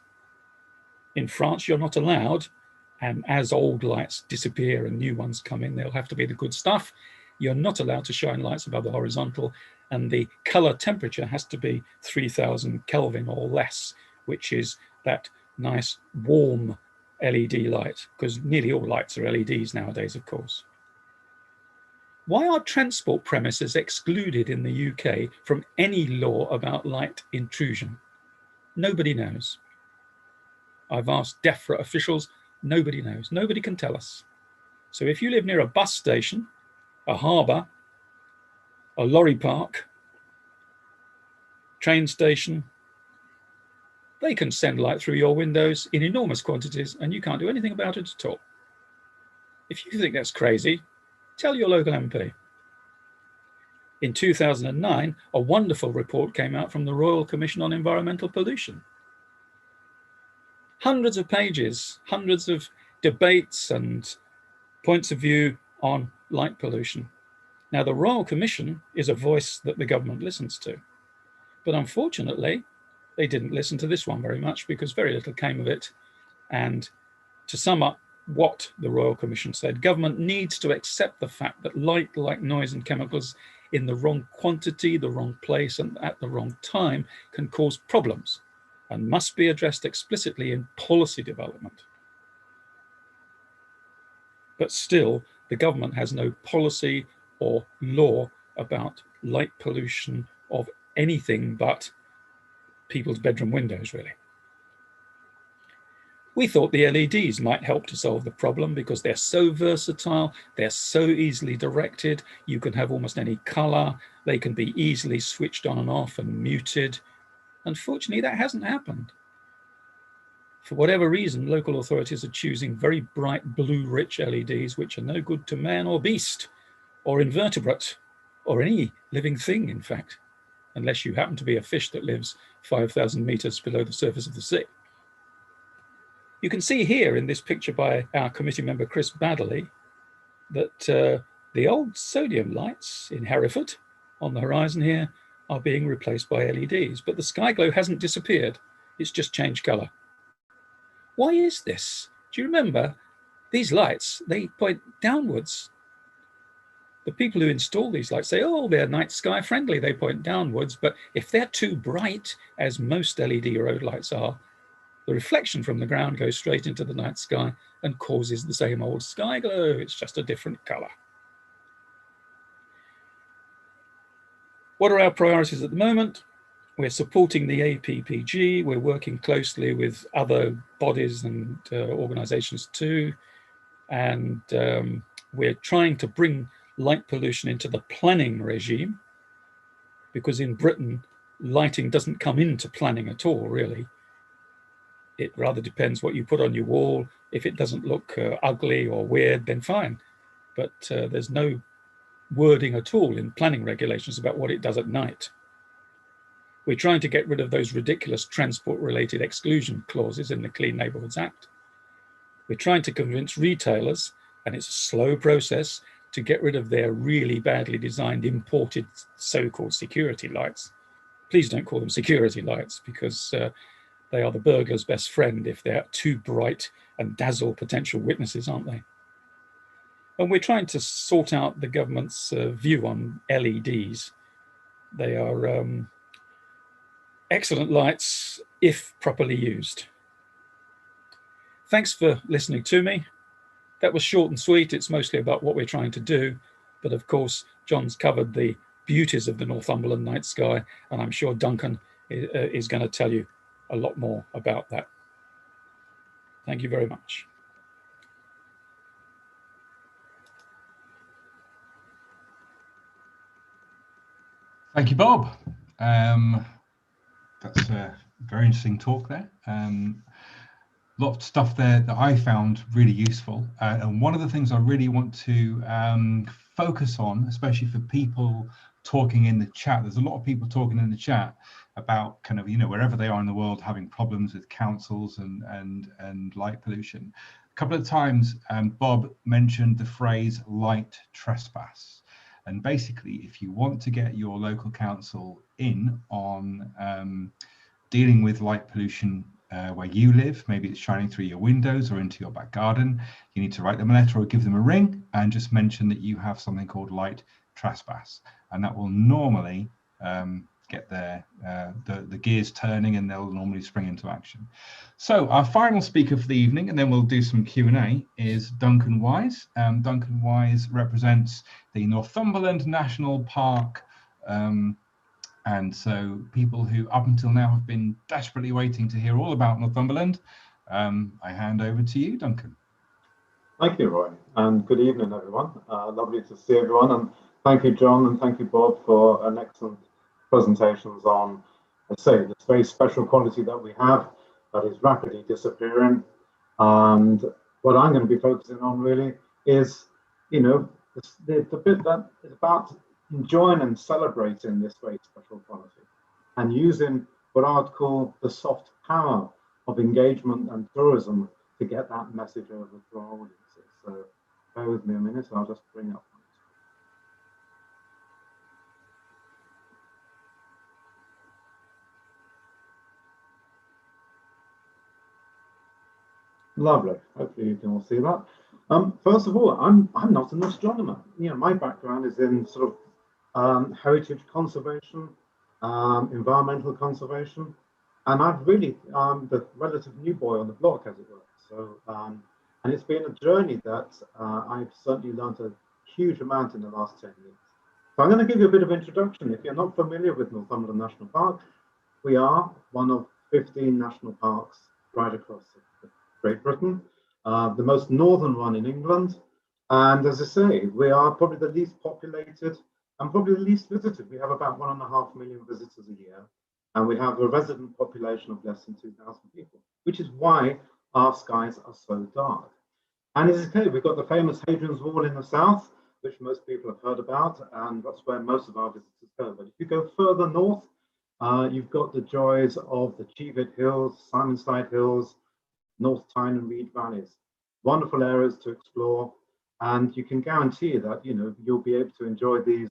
In France, you're not allowed, and as old lights disappear and new ones come in, they'll have to be the good stuff. You're not allowed to shine lights above the horizontal, and the color temperature has to be 3000 Kelvin or less, which is that nice warm LED light, because nearly all lights are LEDs nowadays, of course. Why are transport premises excluded in the UK from any law about light intrusion? Nobody knows. I've asked DEFRA officials, nobody knows. Nobody can tell us. So if you live near a bus station, a harbour, a lorry park, train station, they can send light through your windows in enormous quantities and you can't do anything about it at all. If you think that's crazy, tell your local MP. In 2009, a wonderful report came out from the Royal Commission on Environmental Pollution. Hundreds of pages, hundreds of debates and points of view on light pollution. Now, the Royal Commission is a voice that the government listens to. But unfortunately, they didn't listen to this one very much because very little came of it. And to sum up what the Royal Commission said, government needs to accept the fact that light, like noise and chemicals, in the wrong quantity, the wrong place, and at the wrong time can cause problems and must be addressed explicitly in policy development. But still, the government has no policy or law about light pollution of anything but people's bedroom windows, really. We thought the LEDs might help to solve the problem because they're so versatile, they're so easily directed, you can have almost any color, they can be easily switched on and off and muted. Unfortunately, that hasn't happened. For whatever reason, local authorities are choosing very bright blue-rich LEDs, which are no good to man or beast, or invertebrate, or any living thing, in fact, unless you happen to be a fish that lives 5,000 meters below the surface of the sea. You can see here in this picture by our committee member, Chris Baddeley, that the old sodium lights in Hereford on the horizon here are being replaced by LEDs, but the sky glow hasn't disappeared. It's just changed color. Why is this? Do you remember these lights? They point downwards. The people who install these lights say, oh, they're night sky friendly. They point downwards. But if they're too bright, as most LED road lights are, the reflection from the ground goes straight into the night sky and causes the same old sky glow. It's just a different color. What are our priorities at the moment? We're supporting the APPG. We're working closely with other bodies and organizations too. And we're trying to bring light pollution into the planning regime, because in Britain, lighting doesn't come into planning at all, really. It rather depends what you put on your wall. If it doesn't look ugly or weird, then fine. But there's no wording at all in planning regulations about what it does at night. We're trying to get rid of those ridiculous transport-related exclusion clauses in the Clean Neighbourhoods Act. We're trying to convince retailers, and it's a slow process, to get rid of their really badly designed imported so-called security lights. Please don't call them security lights, because they are the burglar's best friend if they're too bright and dazzle potential witnesses, aren't they? And we're trying to sort out the government's view on LEDs. They are excellent lights if properly used. Thanks for listening to me. That was short and sweet. It's mostly about what we're trying to do. But of course, John's covered the beauties of the Northumberland night sky, and I'm sure Duncan is going to tell you a lot more about that. Thank you very much. Thank you, Bob. That's a very interesting talk there. Lot of stuff there that I found really useful. And one of the things I really want to focus on, especially for people talking in the chat, there's a lot of people talking in the chat about kind of, you know, wherever they are in the world having problems with councils and light pollution. A couple of times Bob mentioned the phrase light trespass. And basically, if you want to get your local council in on dealing with light pollution where you live, maybe it's shining through your windows or into your back garden, you need to write them a letter or give them a ring and just mention that you have something called light trespass. And that will normally get the gears turning, and they'll normally spring into action. So our final speaker for the evening, and then we'll do some Q&A, is Duncan Wise. Duncan Wise represents the Northumberland National Park, and so people who up until now have been desperately waiting to hear all about Northumberland, I hand over to you, Duncan. Thank you, Roy, and good evening, everyone. Lovely to see everyone, and thank you, John, and thank you, Bob, for an excellent presentations on, let's say, this very special quality that we have that is rapidly disappearing. And what I'm going to be focusing on really is, you know, the bit that is about enjoying and celebrating this very special quality and using what I would call the soft power of engagement and tourism to get that message over to our audiences. So bear with me a minute, I'll just bring up. Lovely. Hopefully you can all see that. First of all, I'm not an astronomer. You know, my background is in sort of heritage conservation, environmental conservation, and I've really the relative new boy on the block, as it were. So, and it's been a journey that I've certainly learned a huge amount in the last 10 years. So I'm going to give you a bit of introduction. If you're not familiar with Northumberland National Park, we are one of 15 national parks right across Great Britain, the most northern one in England, and as I say, we are probably the least populated and probably the least visited. We have about 1.5 million visitors a year, and we have a resident population of less than 2,000 people, which is why our skies are so dark. And as I say, we've got the famous Hadrian's Wall in the south, which most people have heard about, and that's where most of our visitors go. But if you go further north, you've got the joys of the Cheviot Hills, Simonside Hills, North Tyne and Reed valleys. Wonderful areas to explore, and you can guarantee that, you know, you'll be able to enjoy these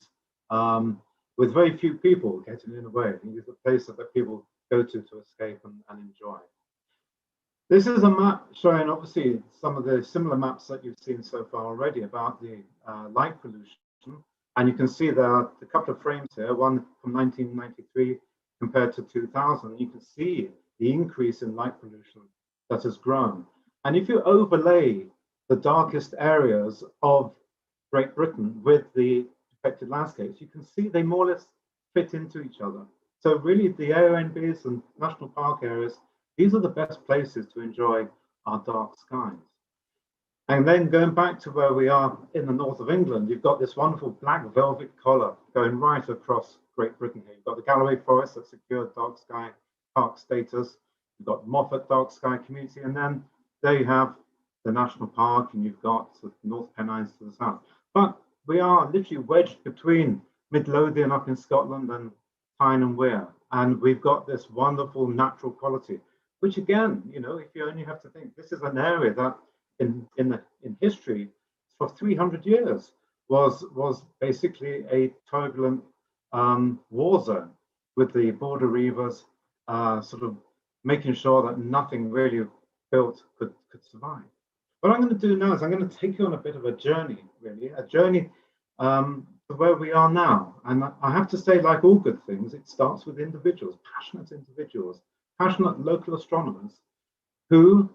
with very few people getting in the way. It's a place that people go to escape and enjoy. This is a map showing obviously some of the similar maps that you've seen so far already about the light pollution. And you can see there are a couple of frames here, one from 1993 compared to 2000. You can see the increase in light pollution that has grown. And if you overlay the darkest areas of Great Britain with the affected landscapes, you can see they more or less fit into each other. So really the AONBs and national park areas, these are the best places to enjoy our dark skies. And then going back to where we are in the north of England, you've got this wonderful black velvet collar going right across Great Britain here. You've got the Galloway Forest that secured dark sky park status. You've got Moffat Dark Sky Community, and then there you have the national park, and you've got the North Pennines to the south. But we are literally wedged between Midlothian up in Scotland and Tyne and Wear, and we've got this wonderful natural quality, which again, you know, if you only have to think, this is an area that in history for 300 years was basically a turbulent war zone, with the border reivers sort of making sure that nothing really built could survive. What I'm going to do now is I'm going to take you on a bit of a journey, really, a journey to where we are now. And I have to say, like all good things, it starts with individuals, passionate local astronomers who,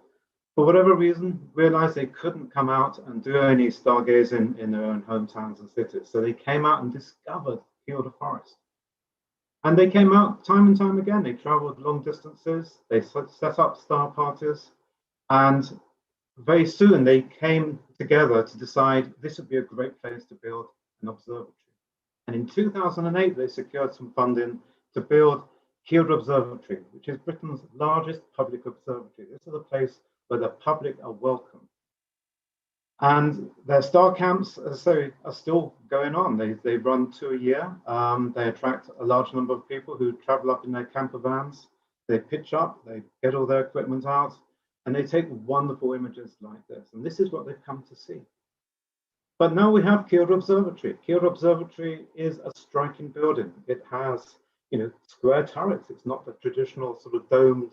for whatever reason, realized they couldn't come out and do any stargazing in their own hometowns and cities. So they came out and discovered Kielder Forest. And they came out time and time again. They traveled long distances. They set up star parties. And very soon they came together to decide this would be a great place to build an observatory. And in 2008, they secured some funding to build Kielder Observatory, which is Britain's largest public observatory. This is a place where the public are welcome. And their star camps, as I say, are still going on. They run 2 a year. They attract a large number of people who travel up in their camper vans. They pitch up, they get all their equipment out, and they take wonderful images like this. And this is what they've come to see. But now we have Kielder Observatory. Kielder Observatory is a striking building. It has, you know, square turrets. It's not the traditional sort of domed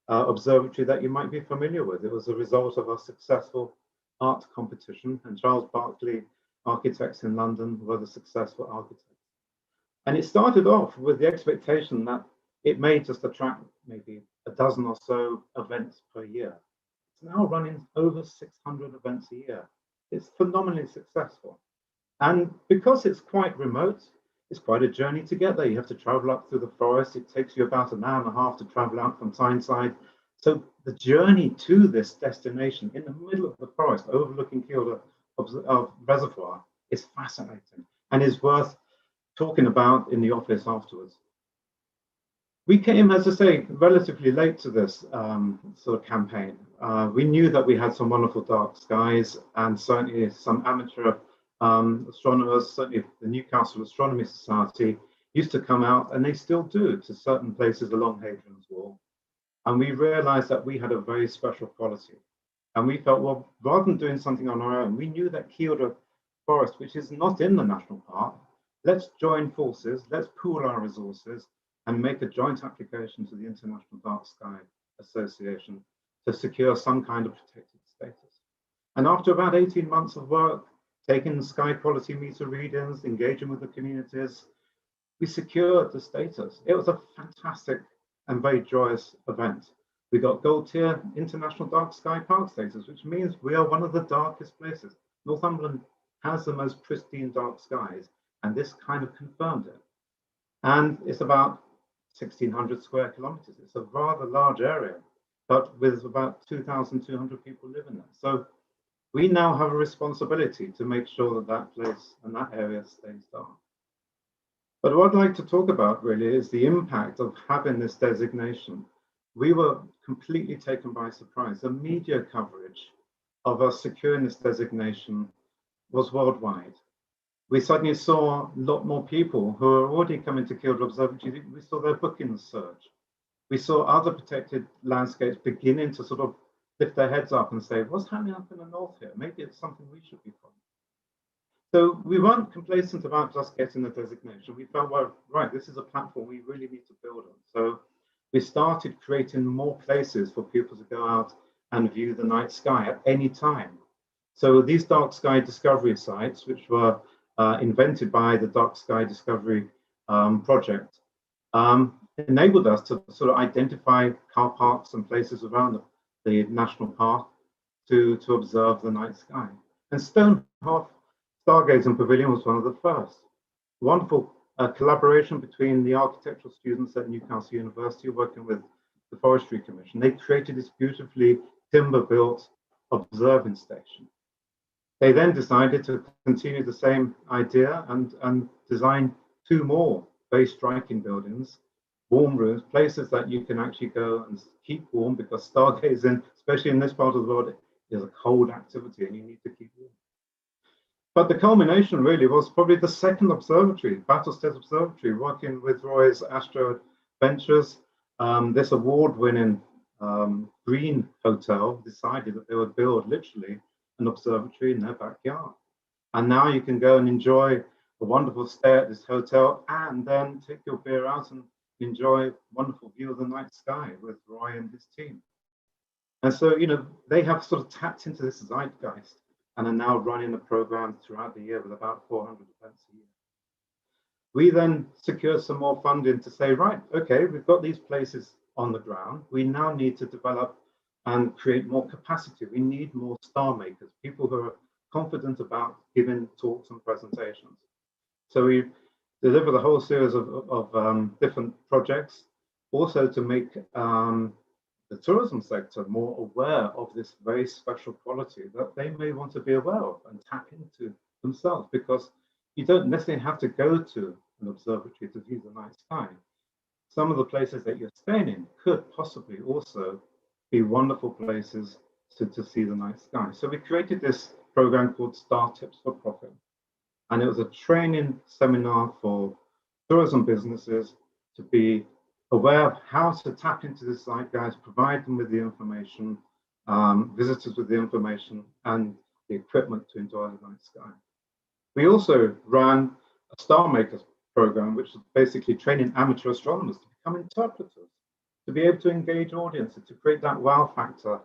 observatory that you might be familiar with. It was a result of a successful art competition, and Charles Barkley Architects in London were the successful architects. And it started off with the expectation that it may just attract maybe a dozen or so events per year. It's now running over 600 events a year. It's phenomenally successful. And because it's quite remote, it's quite a journey to get there. You have to travel up through the forest. It takes you about an hour and a half to travel out from Tyneside. So the journey to this destination in the middle of the forest, overlooking Kielder Reservoir, is fascinating and is worth talking about in the office afterwards. We came, as I say, relatively late to this sort of campaign. We knew that we had some wonderful dark skies, and certainly some amateur astronomers, certainly the Newcastle Astronomy Society, used to come out, and they still do, to certain places along Hadrian's Wall. And we realized that we had a very special quality. And we felt, well, rather than doing something on our own, we knew that Kielder Forest, which is not in the national park, let's join forces, let's pool our resources, and make a joint application to the International Dark Sky Association to secure some kind of protected status. And after about 18 months of work, taking sky quality meter readings, engaging with the communities, we secured the status. It was a fantastic and very joyous event. We got gold tier International Dark Sky Park status, which means we are one of the darkest places. Northumberland has the most pristine dark skies, and this kind of confirmed it. And it's about 1,600 square kilometers. It's a rather large area, but with about 2,200 people living there. So we now have a responsibility to make sure that that place and that area stays dark. But what I'd like to talk about really is the impact of having this designation. We were completely taken by surprise. The media coverage of us securing this designation was worldwide. We suddenly saw a lot more people who are already coming to Kielder Observatory. We saw their bookings surge. We saw other protected landscapes beginning to sort of lift their heads up and say, what's happening up in the north here? Maybe it's something we should be following. So we weren't complacent about just getting the designation. We felt, well, right, this is a platform we really need to build on. So we started creating more places for people to go out and view the night sky at any time. So these dark sky discovery sites, which were invented by the Dark Sky Discovery project, enabled us to sort of identify car parks and places around the national park to observe the night sky. And Stonehalf Stargazing Pavilion was one of the first. Wonderful collaboration between the architectural students at Newcastle University working with the Forestry Commission. They created this beautifully timber-built observing station. They then decided to continue the same idea and design 2 more very striking buildings, warm rooms, places that you can actually go and keep warm, because stargazing, especially in this part of the world, is a cold activity and you need to keep warm. But the culmination really was probably the second observatory, Battlestead Observatory, working with Roy's Astro Ventures. This award-winning green hotel decided that they would build literally an observatory in their backyard. And now you can go and enjoy a wonderful stay at this hotel and then take your beer out and enjoy a wonderful view of the night sky with Roy and his team. And so, you know, they have sort of tapped into this zeitgeist and are now running a program throughout the year with about 400 events a year. We then secured some more funding to say, right, okay, we've got these places on the ground. We now need to develop and create more capacity. We need more star makers, people who are confident about giving talks and presentations. So we delivered a whole series of different projects, also to make the tourism sector more aware of this very special quality that they may want to be aware of and tap into themselves, because you don't necessarily have to go to an observatory to view the night sky. Some of the places that you're staying in could possibly also be wonderful places to see the night sky. So we created this program called Star Tips for Profit. And it was a training seminar for tourism businesses to be aware of how to tap into this zeitgeist, provide them with the information, visitors with the information and the equipment to enjoy the night sky. We also ran a Star Makers program, which is basically training amateur astronomers to become interpreters, to be able to engage audiences, to create that wow factor.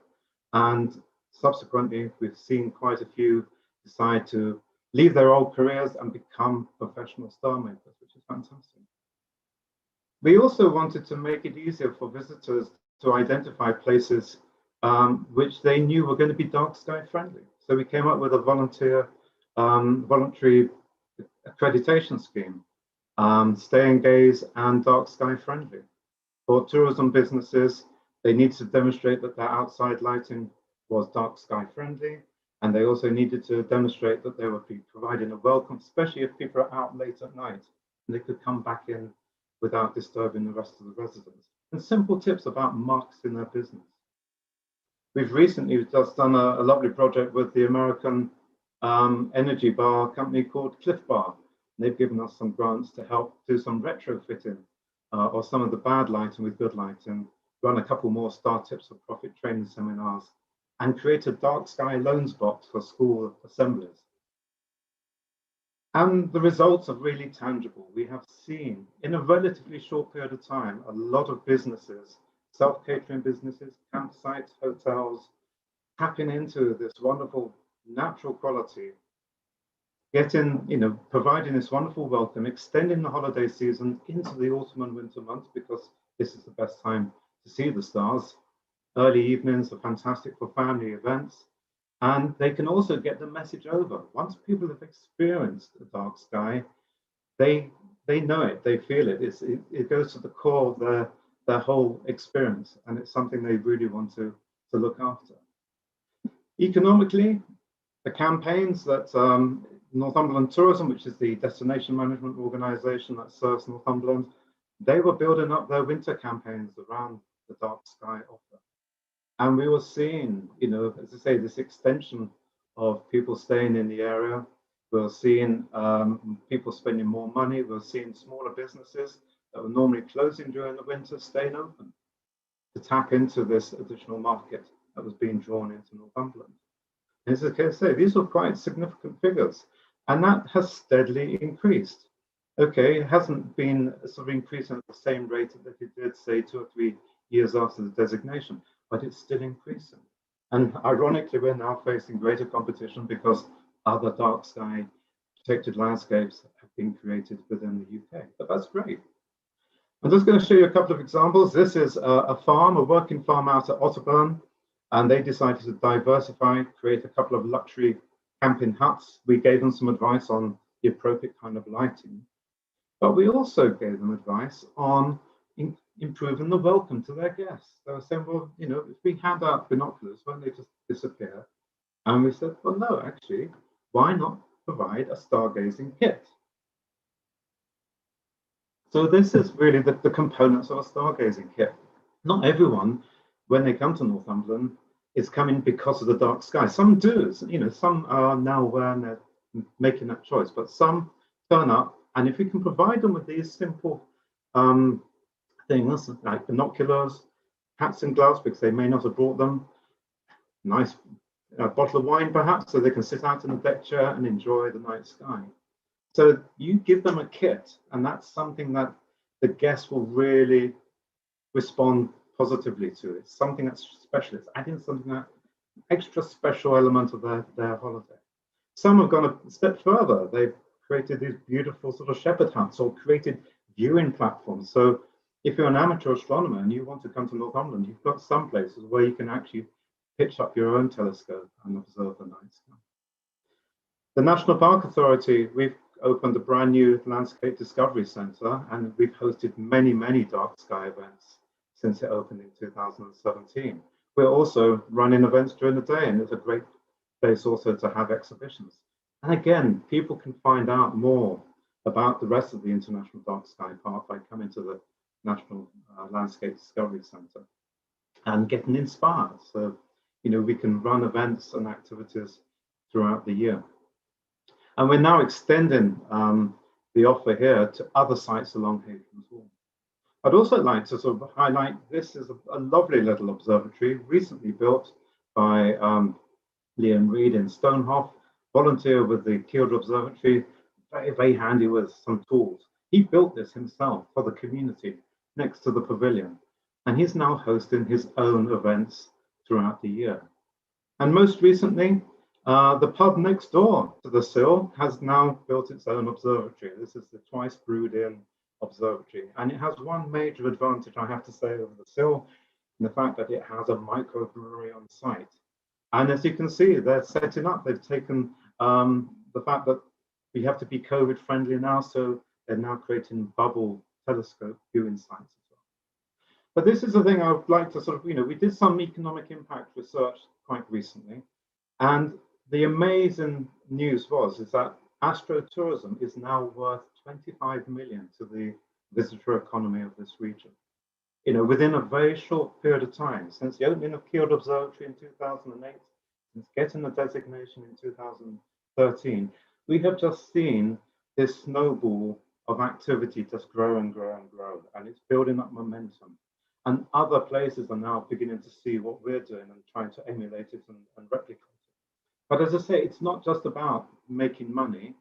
And subsequently, we've seen quite a few decide to leave their old careers and become professional star makers, which is fantastic. We also wanted to make it easier for visitors to identify places which they knew were going to be dark sky friendly. So we came up with a voluntary accreditation scheme, stay and gaze and dark sky friendly. For tourism businesses, they needed to demonstrate that their outside lighting was dark sky friendly, and they also needed to demonstrate that they would be providing a welcome, especially if people are out late at night, and they could come back in without disturbing the rest of the residents. And simple tips about marketing their business. We've recently just done a lovely project with the American energy bar company called Cliff Bar. They've given us some grants to help do some retrofitting or some of the bad lighting with good lighting, run a couple more Star Tips for Profit training seminars, and create a dark sky loans box for school assemblies. And the results are really tangible. We have seen in a relatively short period of time, a lot of businesses, self-catering businesses, campsites, hotels, tapping into this wonderful natural quality, getting, providing this wonderful welcome, extending the holiday season into the autumn and winter months, because this is the best time to see the stars. Early evenings are fantastic for family events, and they can also get the message over. Once people have experienced the dark sky, they know it, they feel it. It goes to the core of their whole experience, and it's something they really want to look after. Economically, the campaigns that Northumberland Tourism, which is the destination management organization that serves Northumberland, they were building up their winter campaigns around the dark sky offer. And we were seeing, as I say, this extension of people staying in the area. We were seeing people spending more money. We were seeing smaller businesses that were normally closing during the winter staying open to tap into this additional market that was being drawn into Northumberland. And as I say, these were quite significant figures. And that has steadily increased. Okay, it hasn't been sort of increasing at the same rate that it did, say, 2 or 3 years after the designation, but it's still increasing. And ironically, we're now facing greater competition because other dark sky protected landscapes have been created within the UK. But that's great. I'm just going to show you a couple of examples. This is a farm, a working farm out at Otterburn, and they decided to diversify, create a couple of luxury camping huts. We gave them some advice on the appropriate kind of lighting, but we also gave them advice on improving the welcome to their guests. They were saying, well, you know, if we hand out binoculars, won't they just disappear? And we said, well, no, actually, why not provide a stargazing kit? So this is really the components of a stargazing kit. Not everyone, when they come to Northumberland, is coming because of the dark sky. Some do, you know, some are now aware and they're making that choice, but some turn up, and if we can provide them with these simple things like binoculars, hats and gloves, because they may not have brought them, nice bottle of wine perhaps, so they can sit out in the deck chair and enjoy the night sky. So you give them a kit, and that's something that the guests will really respond positively to. It's something that's special. It's adding something that extra special element of their holiday. Some have gone a step further. They've created these beautiful sort of shepherd huts or created viewing platforms. So if you're an amateur astronomer and you want to come to Northumberland, you've got some places where you can actually pitch up your own telescope and observe the night sky. The National Park Authority, we've opened a brand new landscape discovery centre, and we've hosted many, many dark sky events since it opened in 2017. We're also running events during the day, and it's a great place also to have exhibitions. And again, people can find out more about the rest of the International Dark Sky Park by coming to the National Landscape Discovery Centre and getting inspired. So, you know, we can run events and activities throughout the year. And we're now extending the offer here to other sites along Havens Hall. I'd also like to sort of highlight, this is a lovely little observatory recently built by Liam Reed in Stonehoff, volunteer with the Kielder Observatory, very, very handy with some tools. He built this himself for the community next to the pavilion, and he's now hosting his own events throughout the year. And most recently, the pub next door to the Sill has now built its own observatory. This is the Twice Brewed In Observatory, and it has one major advantage, I have to say, over the Sill, in the fact that it has a microbrewery on site. And as you can see, they're setting up, they've taken the fact that we have to be COVID friendly now, so they're now creating bubble telescope viewing sites as well. But this is the thing I would like to sort of, you know, we did some economic impact research quite recently, and the amazing news is that Astrotourism is now worth 25 million to the visitor economy of this region. You know, within a very short period of time, since the opening of Kielder Observatory in 2008, since getting the designation in 2013, we have just seen this snowball of activity just grow and grow and grow, and it's building up momentum. And other places are now beginning to see what we're doing and trying to emulate it and replicate it. But as I say, it's not just about making money,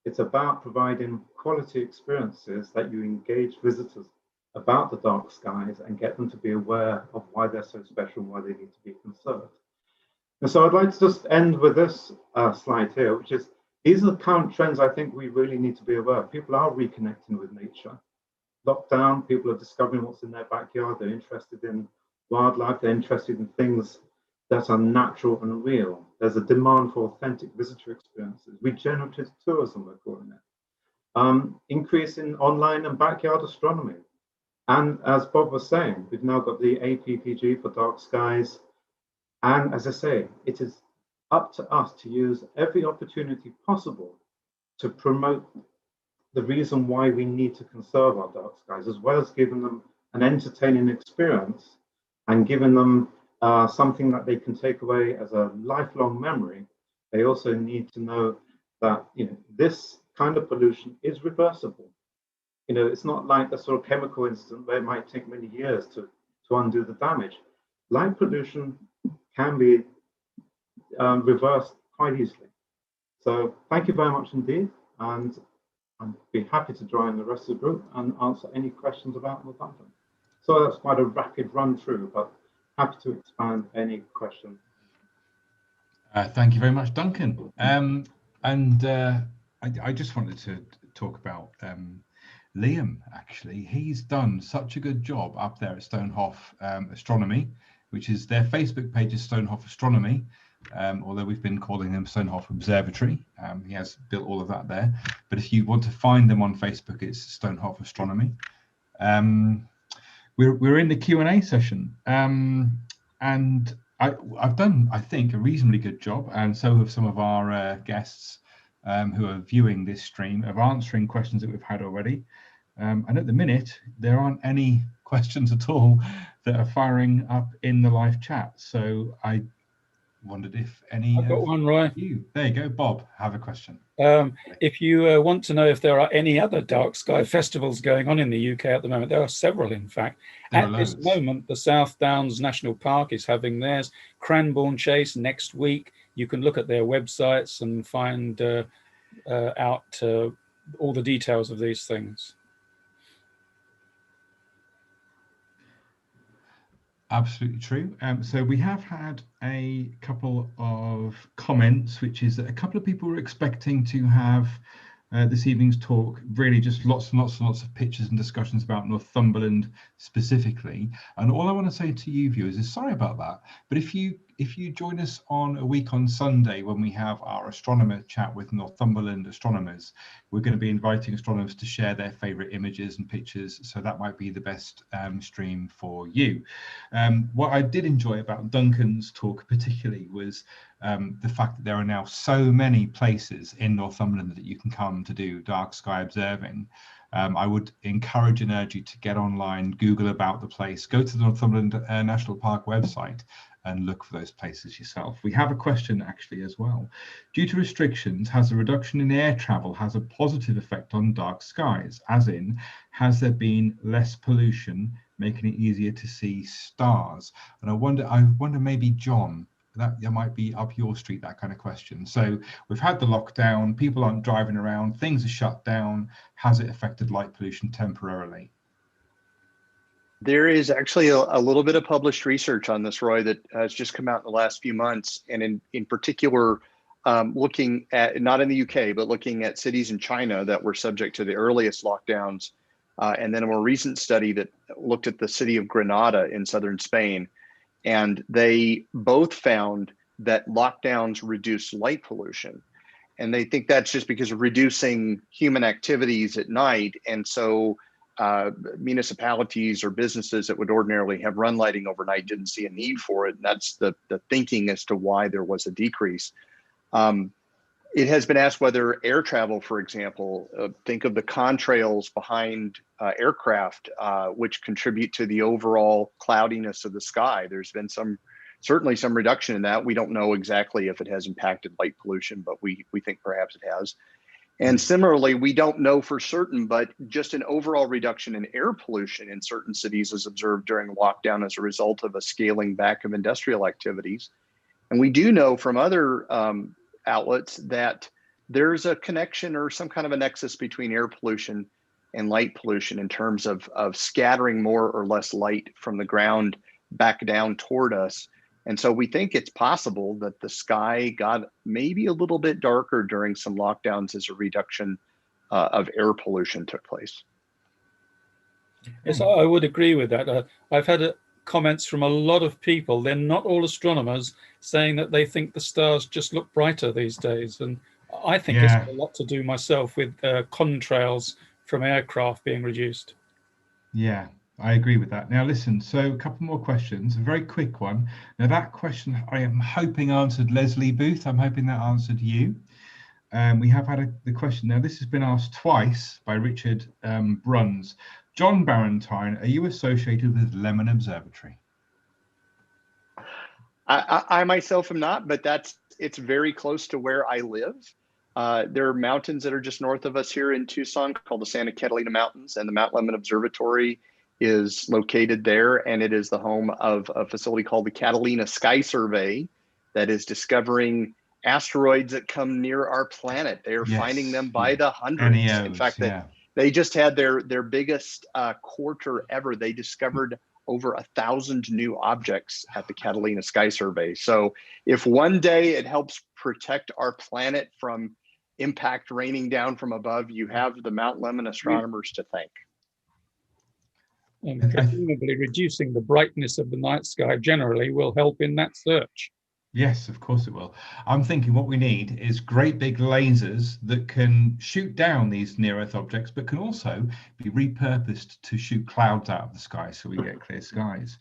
it's about providing quality experiences that you engage visitors about the dark skies and get them to be aware of why they're so special, why they need to be conserved. And so I'd like to just end with this slide here, which is, these are the current trends I think we really need to be aware of. People are reconnecting with nature. Lockdown, people are discovering what's in their backyard, they're interested in wildlife, they're interested in things that are natural and real. There's a demand for authentic visitor experiences. Regenerative tourism, we're calling it. Increase in online and backyard astronomy. And as Bob was saying, we've now got the APPG for dark skies. And as I say, it is up to us to use every opportunity possible to promote the reason why we need to conserve our dark skies, as well as giving them an entertaining experience and giving them something that they can take away as a lifelong memory. They also need to know that, you know, this kind of pollution is reversible. You know, it's not like a sort of chemical incident where it might take many years to undo the damage. Light pollution can be reversed quite easily. So thank you very much indeed, and I'd be happy to join the rest of the group and answer any questions about Northampton. So that's quite a rapid run through, but happy to expand any question. Thank you very much, Duncan. I just wanted to talk about Liam, actually. He's done such a good job up there at Stonehoff Astronomy, which is their Facebook page is Stonehoff Astronomy, although we've been calling them Stonehoff Observatory. He has built all of that there. But if you want to find them on Facebook, it's Stonehoff Astronomy. We're in the Q&A session, and I've done, I think, a reasonably good job, and so have some of our guests who are viewing this stream, of answering questions that we've had already. And at the minute, there aren't any questions at all that are firing up in the live chat. So I wondered if any. I've got one, Roy. There you go, Bob. Have a question. If you want to know if there are any other dark sky festivals going on in the UK at the moment, there are several, in fact. At this moment, the South Downs National Park is having theirs. Cranbourne Chase next week. You can look at their websites and find out all the details of these things. Absolutely true. So we have had a couple of comments, which is that a couple of people were expecting to have this evening's talk really just lots and lots and lots of pictures and discussions about Northumberland specifically. And all I want to say to you viewers is sorry about that, but if you join us on a week on Sunday when we have our astronomer chat with Northumberland astronomers, we're going to be inviting astronomers to share their favorite images and pictures, so that might be the best stream for you. What I did enjoy about Duncan's talk particularly was the fact that there are now so many places in Northumberland that you can come to do dark sky observing. I would encourage and urge you to get online, Google about the place, go to the Northumberland National Park website and look for those places yourself. We have a question actually as well. Due to restrictions, has a reduction in air travel has a positive effect on dark skies? As in, has there been less pollution, making it easier to see stars? And I wonder maybe, John, that might be up your street, that kind of question. So we've had the lockdown, people aren't driving around, things are shut down. Has it affected light pollution temporarily? There is actually a little bit of published research on this, Roy, that has just come out in the last few months. And in particular, looking at, not in the UK, but looking at cities in China that were subject to the earliest lockdowns. And then a more recent study that looked at the city of Granada in southern Spain. And they both found that lockdowns reduce light pollution. And they think that's just because of reducing human activities at night. And so municipalities or businesses that would ordinarily have run lighting overnight didn't see a need for it. And that's the thinking as to why there was a decrease. It has been asked whether air travel, for example, think of the contrails behind aircraft, which contribute to the overall cloudiness of the sky. There's been certainly some reduction in that. We don't know exactly if it has impacted light pollution, but we think perhaps it has. And similarly, we don't know for certain, but just an overall reduction in air pollution in certain cities is observed during lockdown as a result of a scaling back of industrial activities. And we do know from other outlets that there's a connection or some kind of a nexus between air pollution and light pollution in terms of scattering more or less light from the ground back down toward us. And so we think it's possible that the sky got maybe a little bit darker during some lockdowns as a reduction of air pollution took place. Yes, I would agree with that. I've had comments from a lot of people, they're not all astronomers, saying that they think the stars just look brighter these days. And I think it's got a lot to do myself with contrails from aircraft being reduced. Yeah, I agree with that. Now, listen, so a couple more questions, a very quick one. Now, that question I am hoping answered Leslie Booth. I'm hoping that answered you. We have had the question. Now, this has been asked twice by Richard Bruns. John Barentine, are you associated with Lemon Observatory? I myself am not, but it's very close to where I live. There are mountains that are just north of us here in Tucson called the Santa Catalina Mountains, and the Mount Lemon Observatory is located there, and it is the home of a facility called the Catalina Sky Survey that is discovering asteroids that come near our planet. They are finding them by the hundreds. NEOs, in fact, they just had their biggest quarter ever. They discovered over 1,000 new objects at the Catalina Sky Survey. So if one day it helps protect our planet from impact raining down from above, you have the Mount Lemmon astronomers to thank. And presumably reducing the brightness of the night sky generally will help in that search. Yes, of course it will. I'm thinking what we need is great big lasers that can shoot down these near-Earth objects, but can also be repurposed to shoot clouds out of the sky so we get clear skies.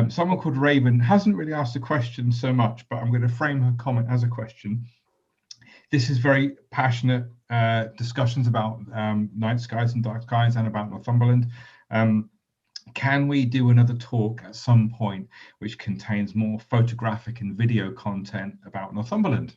Someone called Raven hasn't really asked a question so much, but I'm going to frame her comment as a question. This is very passionate discussions about night skies and dark skies and about Northumberland. Can we do another talk at some point which contains more photographic and video content about Northumberland?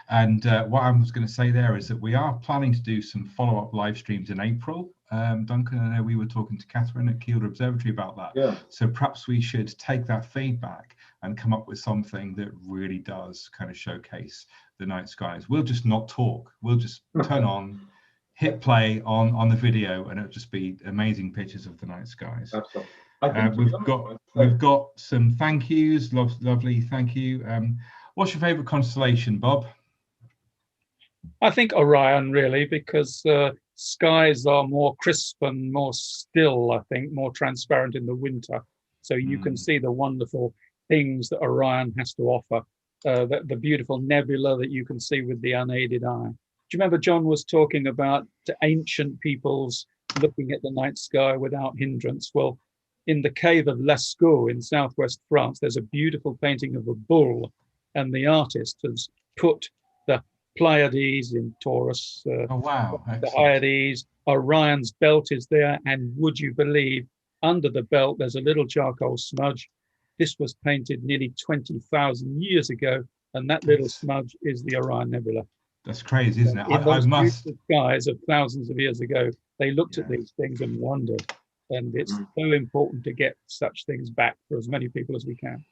And what I was going to say there is that we are planning to do some follow-up live streams in April. Duncan, I know we were talking to Catherine at Kielder Observatory about that. Yeah. So perhaps we should take that feedback and come up with something that really does kind of showcase the night skies. We'll just not talk. We'll just turn on, hit play on the video, and it'll just be amazing pictures of the night skies. Absolutely. We've got some thank yous. Lovely, thank you. What's your favourite constellation, Bob? I think Orion, really, because skies are more crisp and more still, I think, more transparent in the winter. So you can see the wonderful things that Orion has to offer, the beautiful nebula that you can see with the unaided eye. Do you remember John was talking about ancient peoples looking at the night sky without hindrance? Well, in the cave of Lascaux in southwest France, there's a beautiful painting of a bull, and the artist has put the Pleiades in Taurus, the Hyades, Orion's belt is there, and would you believe, under the belt there's a little charcoal smudge. This was painted nearly 20,000 years ago, and that little smudge is the Orion Nebula. That's crazy, isn't it? In those beautiful skies of thousands of years ago, they looked at these things and wondered. And it's so important to get such things back for as many people as we can.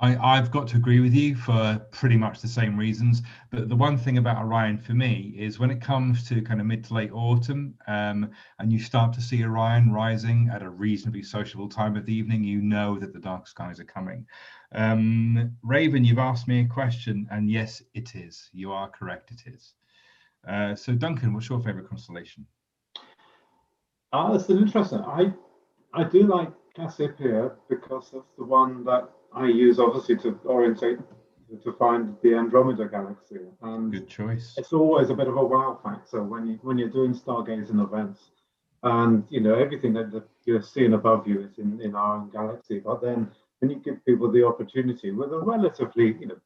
I've got to agree with you for pretty much the same reasons. But the one thing about Orion for me is when it comes to kind of mid to late autumn and you start to see Orion rising at a reasonably sociable time of the evening, you know that the dark skies are coming. Raven, you've asked me a question, and yes, it is. You are correct, it is. So Duncan, what's your favorite constellation? That's an interesting. I do like Cassiopeia because that's the one that I use obviously to orientate to find the Andromeda galaxy. And good choice. It's always a bit of a wow factor when you're doing stargazing events, and you know everything that you're seeing above you is in our own galaxy. But then when you give people the opportunity with a relatively, you know,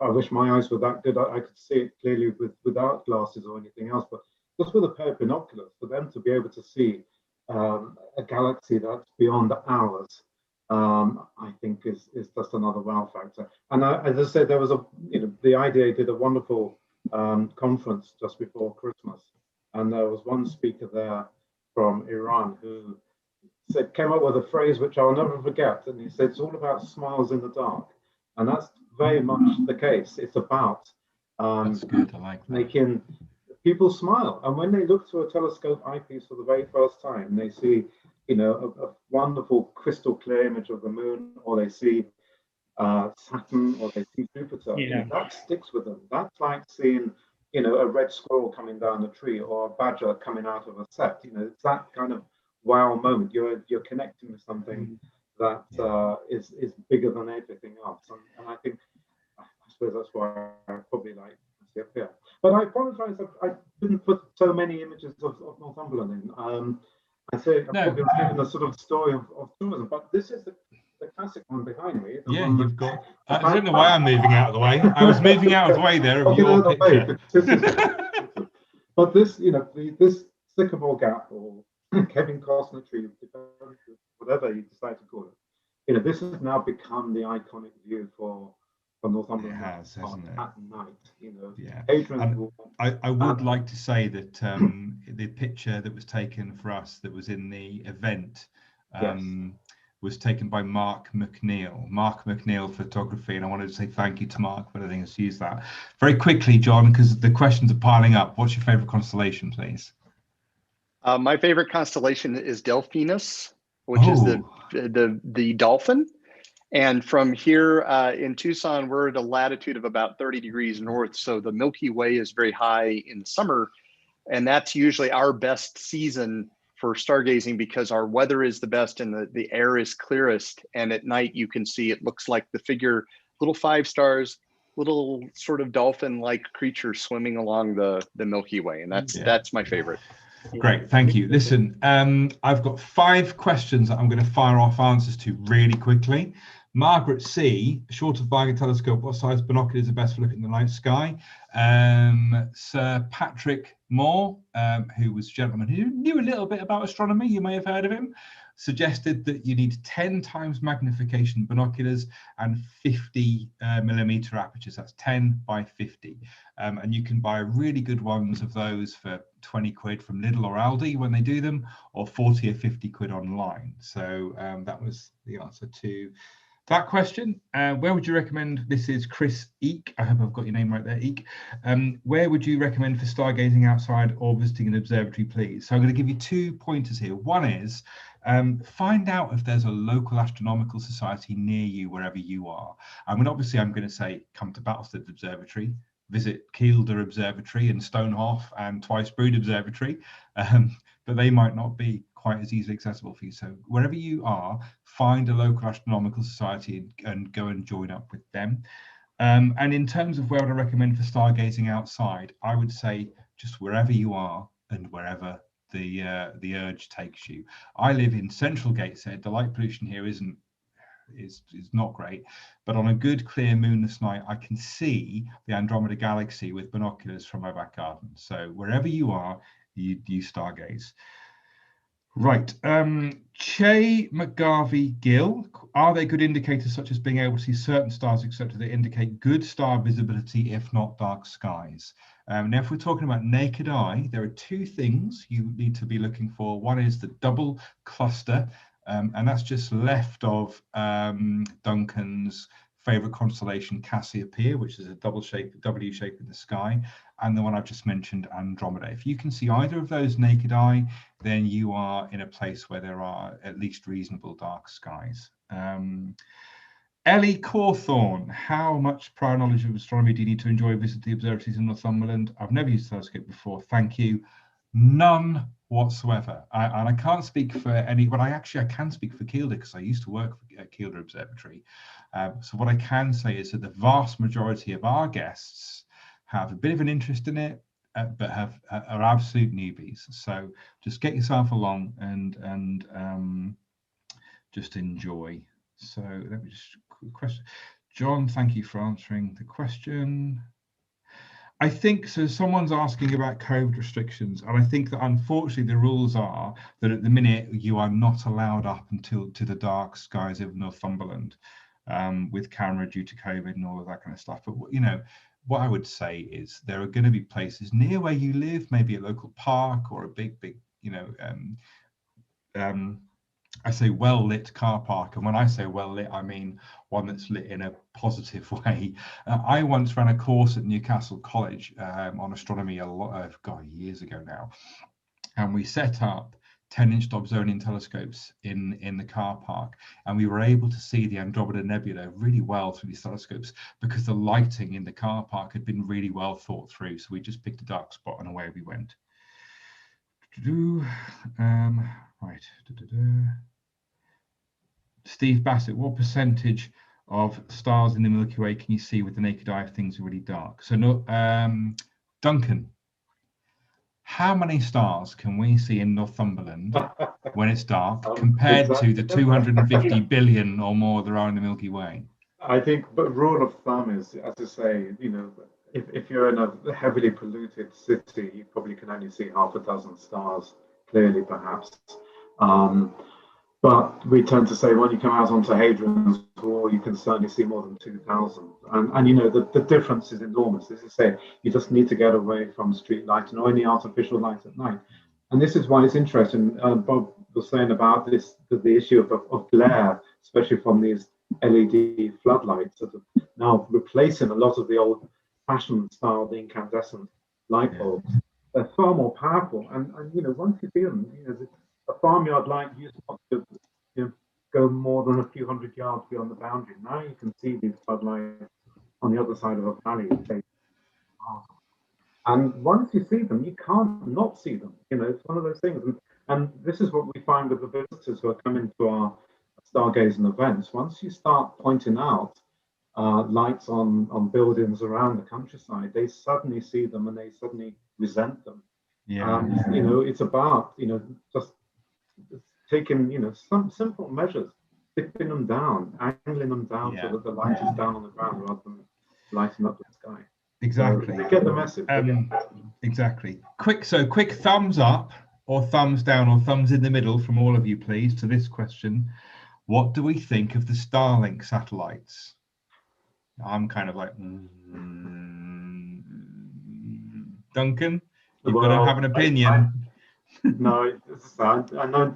I wish my eyes were that good. I could see it clearly without glasses or anything else, but just with a pair of binoculars, for them to be able to see a galaxy that's beyond ours, I think is just another wow factor. And as I said, there was the IDA did a wonderful conference just before Christmas, and there was one speaker there from Iran who came up with a phrase which I'll never forget, and he said it's all about smiles in the dark, and that's very much the case. It's about that's good. I like that. Making people smile, and when they look through a telescope eyepiece for the very first time, they see, you know, a wonderful crystal clear image of the moon, or they see Saturn, or they see Jupiter. Yeah. And that sticks with them. That's like seeing, you know, a red squirrel coming down a tree or a badger coming out of a set. You know, it's that kind of wow moment. You're connecting with something that is bigger than everything else, and I think I suppose that's why I probably like Cassiopeia. But I apologise, I didn't put so many images of Northumberland in. I say I'm probably given the sort of story of tourism, but this is the classic one behind me. You've got. I don't know why I'm moving out of the way. I was moving out of the way there of your picture. But this, you know, this Sycamore Gap or Kevin Costner tree, whatever you decide to call it, you know, this has now become the iconic view for Northumberland. It has, hasn't it? At night, you know. Yeah. I would like to say that the picture that was taken for us that was in the event, was taken by Mark McNeil. Mark McNeil Photography, and I wanted to say thank you to Mark, but I think let's use that. Very quickly, John, because the questions are piling up. What's your favourite constellation, please? My favorite constellation is Delphinus, which is the dolphin. And from here in Tucson, we're at a latitude of about 30 degrees north. So the Milky Way is very high in the summer. And that's usually our best season for stargazing because our weather is the best and the air is clearest. And at night, you can see it looks like the figure, little 5 stars, little sort of dolphin-like creature swimming along the Milky Way. And that's my favorite. Great, thank you. Listen, I've got 5 questions that I'm going to fire off answers to really quickly. Margaret C, short of buying a telescope, what size binoculars are best for looking at the night sky? Sir Patrick Moore, who was a gentleman who knew a little bit about astronomy, you may have heard of him, suggested that you need 10 times magnification binoculars and 50 millimeter apertures. That's 10 by 50. And you can buy really good ones of those for 20 quid from Lidl or Aldi when they do them, or 40 or 50 quid online. So that was the answer to that question. Where would you recommend, this is Chris Eek, I hope I've got your name right there, Eek. Where would you recommend for stargazing outside or visiting an observatory, please? So I'm going to give you 2 pointers here. One is, find out if there's a local astronomical society near you, wherever you are. I mean, obviously I'm going to say, come to Battlestead Observatory, visit Kielder Observatory and Stonehoff and Twice Brood Observatory, but they might not be quite as easily accessible for you. So wherever you are, find a local astronomical society and go and join up with them. And in terms of where would I recommend for stargazing outside, I would say just wherever you are and wherever the urge takes you. I live in Central Gateshead. The light pollution here is not great, but on a good clear moonless night I can see the Andromeda Galaxy with binoculars from my back garden. So wherever you are, you stargaze. Right, Che McGarvey Gill, are there good indicators such as being able to see certain stars, etc., that indicate good star visibility, if not dark skies? Now, if we're talking about naked eye, there are 2 things you need to be looking for. One is the double cluster, and that's just left of Duncan's favorite constellation, Cassiopeia, which is a W shape in the sky, and the one I've just mentioned, Andromeda. If you can see either of those naked eye, then you are in a place where there are at least reasonable dark skies. Ellie Cawthorne, how much prior knowledge of astronomy do you need to enjoy visiting the observatories in Northumberland? I've never used a telescope before, thank you. None whatsoever. And I can't speak for any, but I can speak for Kielder because I used to work at Kielder Observatory. So what I can say is that the vast majority of our guests have a bit of an interest in it, but are absolute newbies. So just get yourself along and just enjoy. So let me just question. John, thank you for answering the question. I think so. Someone's asking about COVID restrictions, and I think that unfortunately the rules are that at the minute you are not allowed up until to the dark skies of Northumberland with camera due to COVID and all of that kind of stuff. But you know, what I would say is there are going to be places near where you live, maybe a local park or a big, you know, I say well-lit car park, and when I say well-lit, I mean one that's lit in a positive way. I once ran a course at Newcastle College on astronomy a lot of, years ago now, and we set up 10-inch Dobsonian telescopes in the car park, and we were able to see the Andromeda Nebula really well through these telescopes because the lighting in the car park had been really well thought through. So we just picked a dark spot and away we went. Right. Steve Bassett, what percentage of stars in the Milky Way can you see with the naked eye if things are really dark? So no, Duncan, how many stars can we see in Northumberland when it's dark compared to the 250 billion or more there are in the Milky Way? I think, but rule of thumb is, as I say, you know, if you're in a heavily polluted city, you probably can only see half a dozen stars clearly, perhaps. But we tend to say when you come out onto Hadrian's Wall, you can certainly see more than 2,000. And you know, the difference is enormous. As I say, you just need to get away from street lighting or any artificial light at night. And this is why it's interesting. Bob was saying about this, the issue of glare, especially from these LED floodlights that are now replacing a lot of the old-fashioned style incandescent light bulbs. They're far more powerful, and once you see them, a farmyard light used to go more than a few hundred yards beyond the boundary. Now you can see these floodlights on the other side of a valley. And once you see them, you can't not see them. It's one of those things. And this is what we find with the visitors who are coming to our stargazing events. Once you start pointing out lights on buildings around the countryside, they suddenly see them and they suddenly resent them. Yeah. It's about just taking some simple measures, tipping them down, angling them down so that the light is down on the ground rather than lighting up the sky. Exactly. So they get the message. Exactly. Quick thumbs up or thumbs down or thumbs in the middle from all of you, please, to this question. What do we think of the Starlink satellites? I'm kind of like, Duncan, you've got to have an opinion. No, I know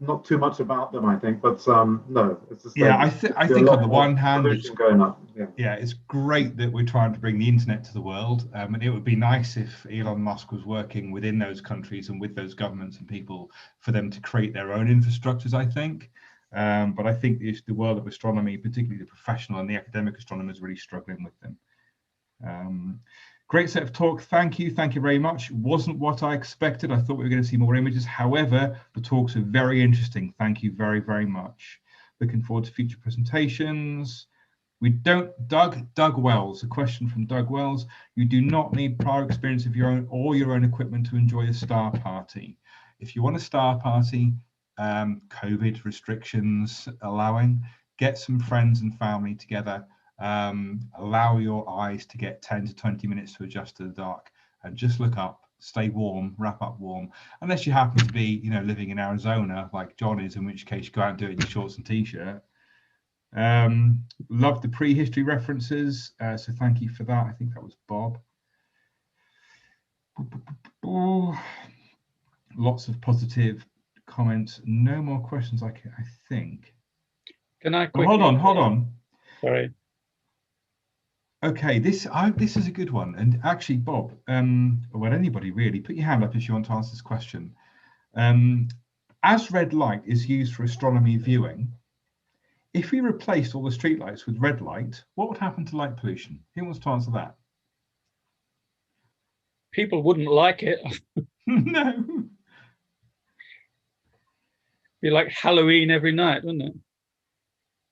not too much about them, I think, but no, it's just I think on the one hand, it's going up. It's great that we're trying to bring the internet to the world, and it would be nice if Elon Musk was working within those countries and with those governments and people for them to create their own infrastructures, I think. But I think the world of astronomy, particularly the professional and the academic astronomers, is really struggling with them. Great set of talk. Thank you very much. Wasn't what I expected. I thought we were going to see more images. However, the talks are very interesting. Thank you very much. Looking forward to future presentations. Doug Wells, a question from Doug Wells. You do not need prior experience of your own equipment to enjoy a star party. If you want a star party, COVID restrictions allowing, get some friends and family together. Allow your eyes to get 10 to 20 minutes to adjust to the dark, and just look up, stay warm, wrap up warm, unless you happen to be living in Arizona like John is, in which case you go out and do it in your shorts and t-shirt. Love the prehistory references, so thank you for that. I think that was Bob. Lots of positive comments. No more questions, I think. Can I quickly... Hold on. Sorry. Okay, this is a good one. And actually, Bob, well, anybody really, put your hand up if you want to answer this question. As red light is used for astronomy viewing, if we replaced all the streetlights with red light, what would happen to light pollution? Who wants to answer that? People wouldn't like it. No. Be like Halloween every night, wouldn't it?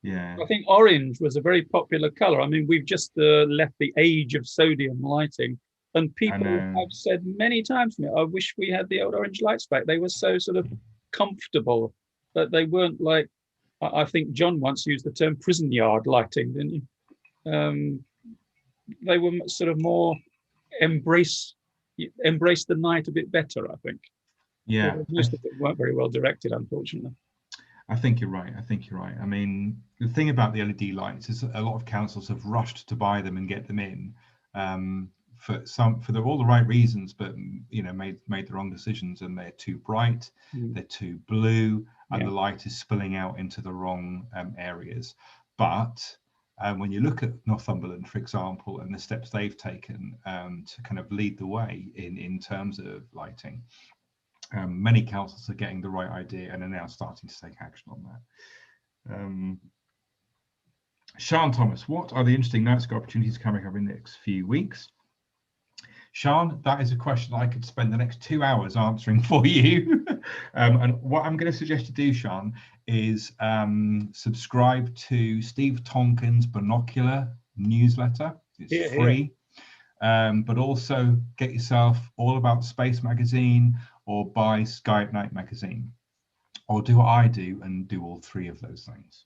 Yeah. I think orange was a very popular color. I mean, we've just left the age of sodium lighting, and people have said many times to me, I wish we had the old orange lights back. They were so sort of comfortable that they weren't like, I think John once used the term prison yard lighting, didn't you? They were sort of more embrace the night a bit better, I think. Yeah. Most of them weren't very well directed, unfortunately. I think you're right. I mean, the thing about the LED lights is a lot of councils have rushed to buy them and get them in for all the right reasons, but made the wrong decisions, and they're too bright, they're too blue, and the light is spilling out into the wrong areas. But when you look at Northumberland, for example, and the steps they've taken to kind of lead the way in terms of lighting, many councils are getting the right idea and are now starting to take action on that. Sean Thomas, what are the interesting night sky opportunities coming up in the next few weeks? Sean, that is a question I could spend the next 2 hours answering for you. And what I'm going to suggest you do, Sean, is subscribe to Steve Tonkin's Binocular newsletter. It's free. But also get yourself All About Space magazine, or buy Sky at Night magazine, or do what I do and do all three of those things.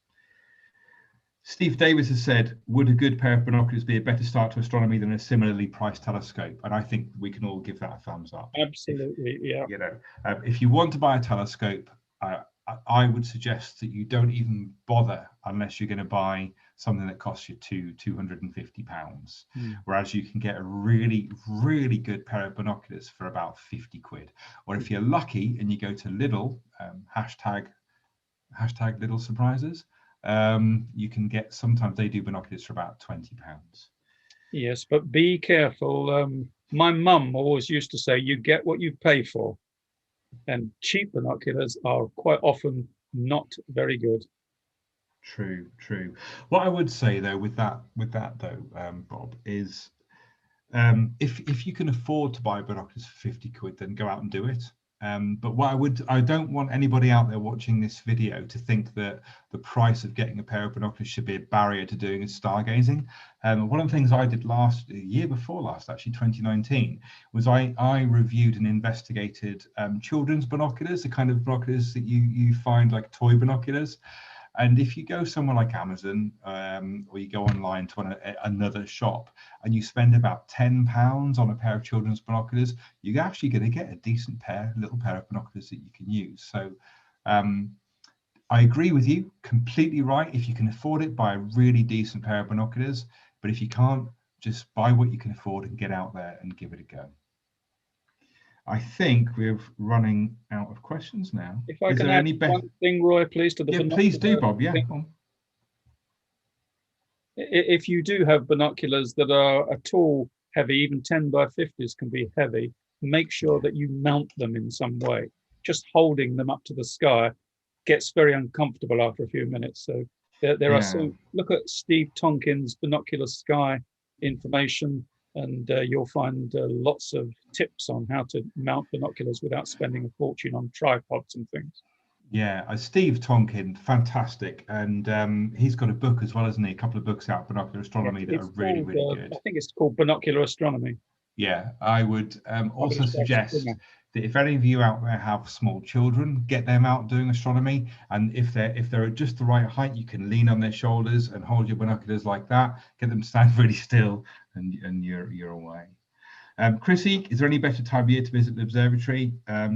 Steve Davis has said, would a good pair of binoculars be a better start to astronomy than a similarly priced telescope? And I think we can all give that a thumbs up. Absolutely, yeah. If you want to buy a telescope, I would suggest that you don't even bother unless you're going to buy something that costs you £250, whereas you can get a really, really good pair of binoculars for about 50 quid. Or if you're lucky and you go to Lidl, hashtag Lidl surprises, you can get, sometimes they do binoculars for about £20. Yes, but be careful. My mum always used to say, you get what you pay for. And cheap binoculars are quite often not very good. True. What I would say though with that though, Bob, is if you can afford to buy binoculars for 50 quid, then go out and do it. But I don't want anybody out there watching this video to think that the price of getting a pair of binoculars should be a barrier to doing a stargazing. One of the things I did year before last, actually 2019, was I reviewed and investigated children's binoculars, the kind of binoculars that you find like toy binoculars. And if you go somewhere like Amazon, or you go online to another shop and you spend about £10 on a pair of children's binoculars, you're actually going to get a decent little pair of binoculars that you can use. So I agree with you, completely right. If you can afford it, buy a really decent pair of binoculars. But if you can't, just buy what you can afford and get out there and give it a go. I think we're running out of questions now. If I can add one thing, Roy, please, to the binocular. Please do, Bob. Yeah. If you do have binoculars that are at all heavy, even 10 by 50s can be heavy, make sure that you mount them in some way. Just holding them up to the sky gets very uncomfortable after a few minutes. So there are some. Look at Steve Tonkin's binocular sky information, and you'll find lots of tips on how to mount binoculars without spending a fortune on tripods and things. Yeah, Steve Tonkin, fantastic. And he's got a book as well, hasn't he? A couple of books out, Binocular Astronomy, that are really, really good. I think it's called Binocular Astronomy. Yeah, I would also suggest that if any of you out there have small children, get them out doing astronomy. And if they're at just the right height, you can lean on their shoulders and hold your binoculars like that. Get them to stand really still, and you're away. Chrissy, is there any better time of year to visit the observatory?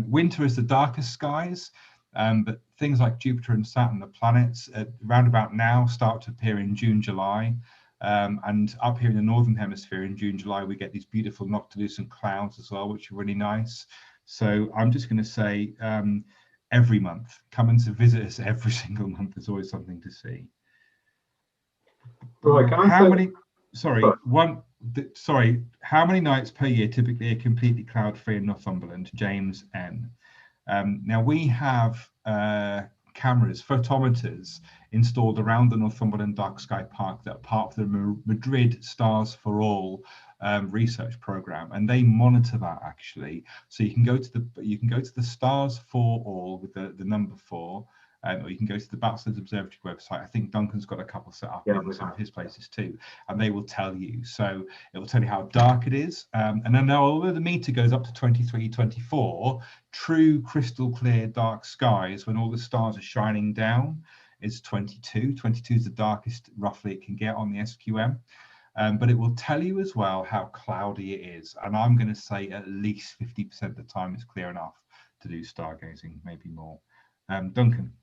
Winter is the darkest skies, but things like Jupiter and Saturn, the planets, around about now start to appear in June, July. And up here in the Northern Hemisphere in June, July, we get these beautiful noctilucent clouds as well, which are really nice. So I'm just going to say every month, come and visit us every single month. There's always something to see. Roy, how many nights per year typically are completely cloud-free in Northumberland? James N. Now we have cameras, photometers installed around the Northumberland Dark Sky Park that are part of the Madrid Stars for All research program, and they monitor that actually. So you can go to the Stars for All with the number 4, or you can go to the Bachelor's Observatory website. I think Duncan's got a couple set up in some of his places too, and they will tell you. So it will tell you how dark it is. And I know although the meter goes up to 23, 24, true crystal clear dark skies when all the stars are shining down is 22. 22 is the darkest roughly it can get on the SQM. But it will tell you as well how cloudy it is. And I'm going to say at least 50% of the time it's clear enough to do stargazing, maybe more. Duncan.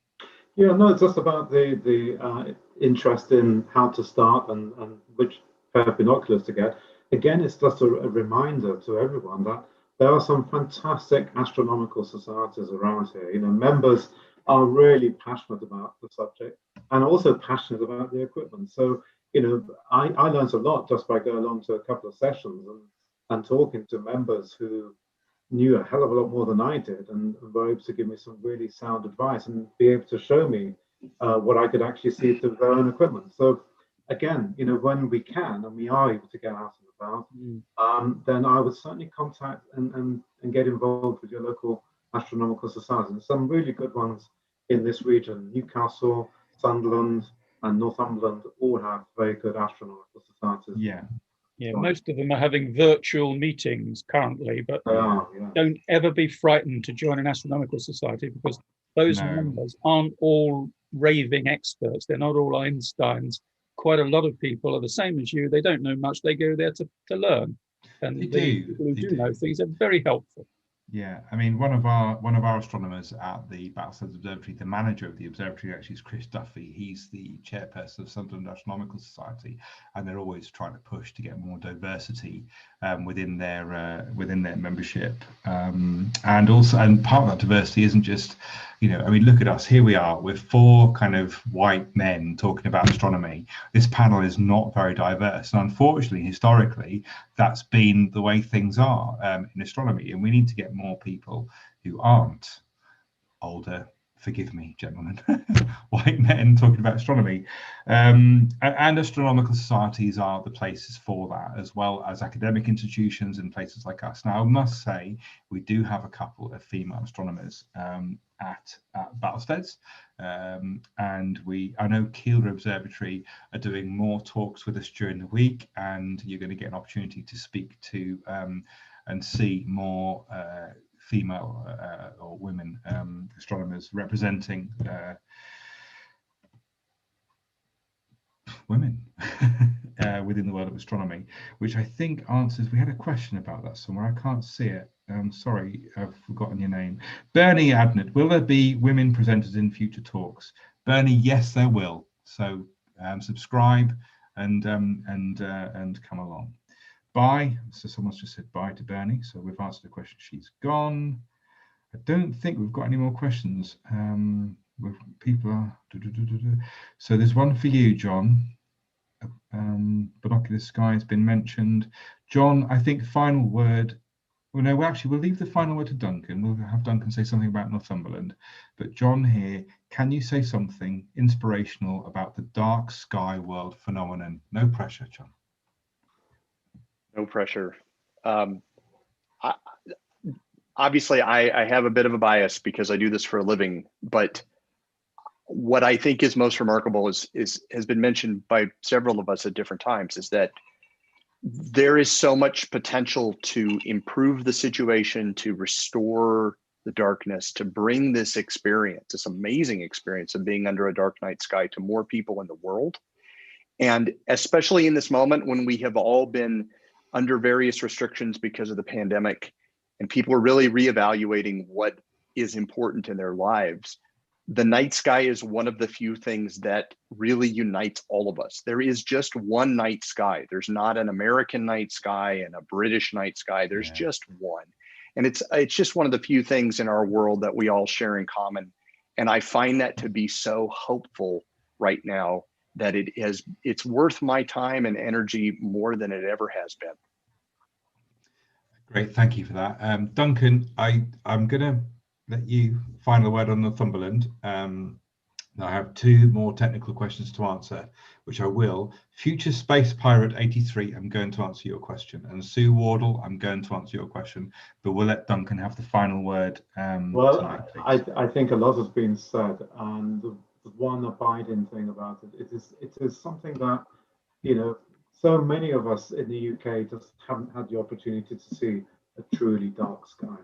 Yeah, no, it's just about the interest in how to start and which pair of binoculars to get. Again, it's just a reminder to everyone that there are some fantastic astronomical societies around here. You know, members are really passionate about the subject and also passionate about the equipment. So, you know, I learned a lot just by going along to a couple of sessions and talking to members who knew a hell of a lot more than I did and were able to give me some really sound advice and be able to show me what I could actually see through their own equipment. So again, you know, when we can and we are able to get out and about, then I would certainly contact and get involved with your local astronomical society. There's some really good ones in this region. Newcastle, Sunderland, and Northumberland all have very good astronomical societies. Yeah, most of them are having virtual meetings currently, but don't ever be frightened to join an astronomical society because those members aren't all raving experts. They're not all Einsteins. Quite a lot of people are the same as you. They don't know much. They go there to learn. And the people who do know things are very helpful. Yeah, I mean, one of our astronomers at the Battlefield Observatory, the manager of the observatory actually is Chris Duffy. He's the chairperson of Sunderland Astronomical Society, and they're always trying to push to get more diversity within their membership. And part of that diversity isn't just, I mean, look at us. Here we are. We're four kind of white men talking about astronomy. This panel is not very diverse, and unfortunately, historically, that's been the way things are in astronomy, and we need to get more people who aren't older, forgive me, gentlemen, white men talking about astronomy. And astronomical societies are the places for that, as well as academic institutions and places like us. Now, I must say, we do have a couple of female astronomers at Battlesteads. And I know Kielder Observatory are doing more talks with us during the week, and you're going to get an opportunity to speak to and see more female or women astronomers representing women within the world of astronomy, which I think answers. We had a question about that somewhere. I can't see it. Sorry, I've forgotten your name. Bernie Adnett, will there be women presenters in future talks? Bernie, yes, there will. So subscribe and come along. Bye. So someone's just said bye to Bernie. So we've answered the question. She's gone. I don't think we've got any more questions. People are. So there's one for you, John. Binocular sky has been mentioned. John, I think final word. Well, no, we'll leave the final word to Duncan. We'll have Duncan say something about Northumberland. But John here, can you say something inspirational about the dark sky world phenomenon? No pressure, John. No pressure. Obviously, I have a bit of a bias because I do this for a living, but what I think is most remarkable has been mentioned by several of us at different times, is that there is so much potential to improve the situation, to restore the darkness, to bring this experience, this amazing experience of being under a dark night sky to more people in the world. And especially in this moment when we have all been under various restrictions because of the pandemic, and people are really reevaluating what is important in their lives, the night sky is one of the few things that really unites all of us. There is just one night sky. There's not an American night sky and a British night sky. There's just one. And it's just one of the few things in our world that we all share in common. And I find that to be so hopeful right now that it's worth my time and energy more than it ever has been. Great, thank you for that. Duncan, I'm going to let you final word on Northumberland. I have two more technical questions to answer, which I will. Future Space Pirate 83, I'm going to answer your question. And Sue Wardle, I'm going to answer your question, but we'll let Duncan have the final word. Well, tonight, I think a lot has been said, and the one abiding thing about it is something that, so many of us in the UK just haven't had the opportunity to see a truly dark sky.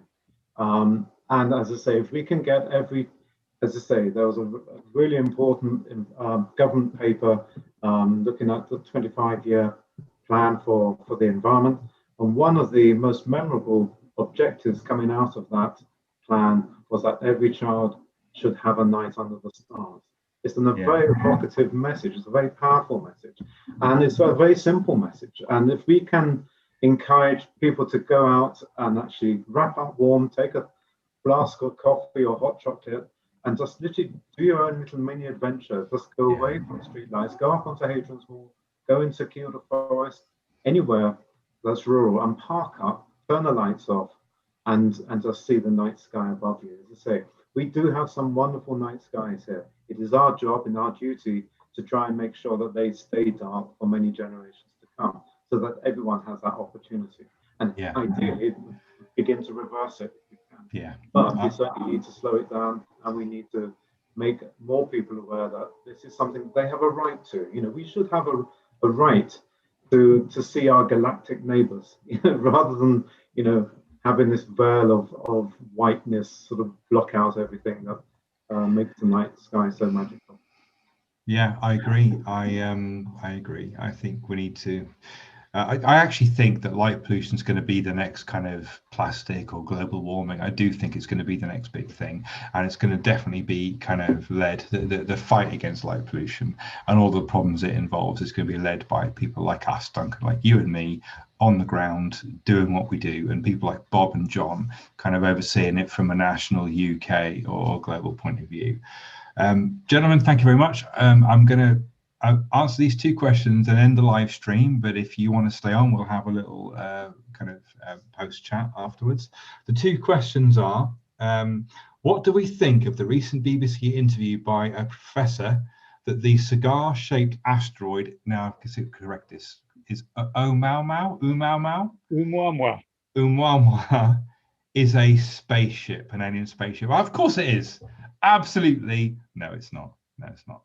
And as I say, if we can get as I say, there was a really important government paper looking at the 25-year plan for the environment. And one of the most memorable objectives coming out of that plan was that every child should have a night under the stars. It's a very evocative message. It's a very powerful message. And it's a very simple message. And if we can encourage people to go out and actually wrap up warm, take a flask of coffee or hot chocolate, and just literally do your own little mini adventure. Just go away from street lights, go up onto Hadrian's Wall, go into Kielder Forest, anywhere that's rural, and park up, turn the lights off, and just see the night sky above you. As I say, we do have some wonderful night skies here. It is our job and our duty to try and make sure that they stay dark for many generations to come, so that everyone has that opportunity. And ideally, begin to reverse it if we can. But we certainly need to slow it down, and we need to make more people aware that this is something they have a right to. We should have a right to see our galactic neighbors, rather than having this veil of whiteness sort of block out everything that makes the night sky so magical. Yeah, I agree. I agree. I think we need to I actually think that light pollution is going to be the next kind of plastic or global warming. I do think it's going to be the next big thing, and it's going to definitely be kind of led, the fight against light pollution and all the problems it involves is going to be led by people like us, Duncan, like you and me, on the ground doing what we do, and people like Bob and John kind of overseeing it from a national UK or global point of view. Gentlemen, thank you very much. I'm going to answer these two questions and end the live stream, but if you want to stay on, we'll have a little kind of post chat afterwards. The two questions are, what do we think of the recent BBC interview by a professor that the cigar-shaped asteroid, now I can correct this, is Oumuamua is a spaceship, an alien spaceship? Well, of course it is. Absolutely. No, it's not. No, it's not.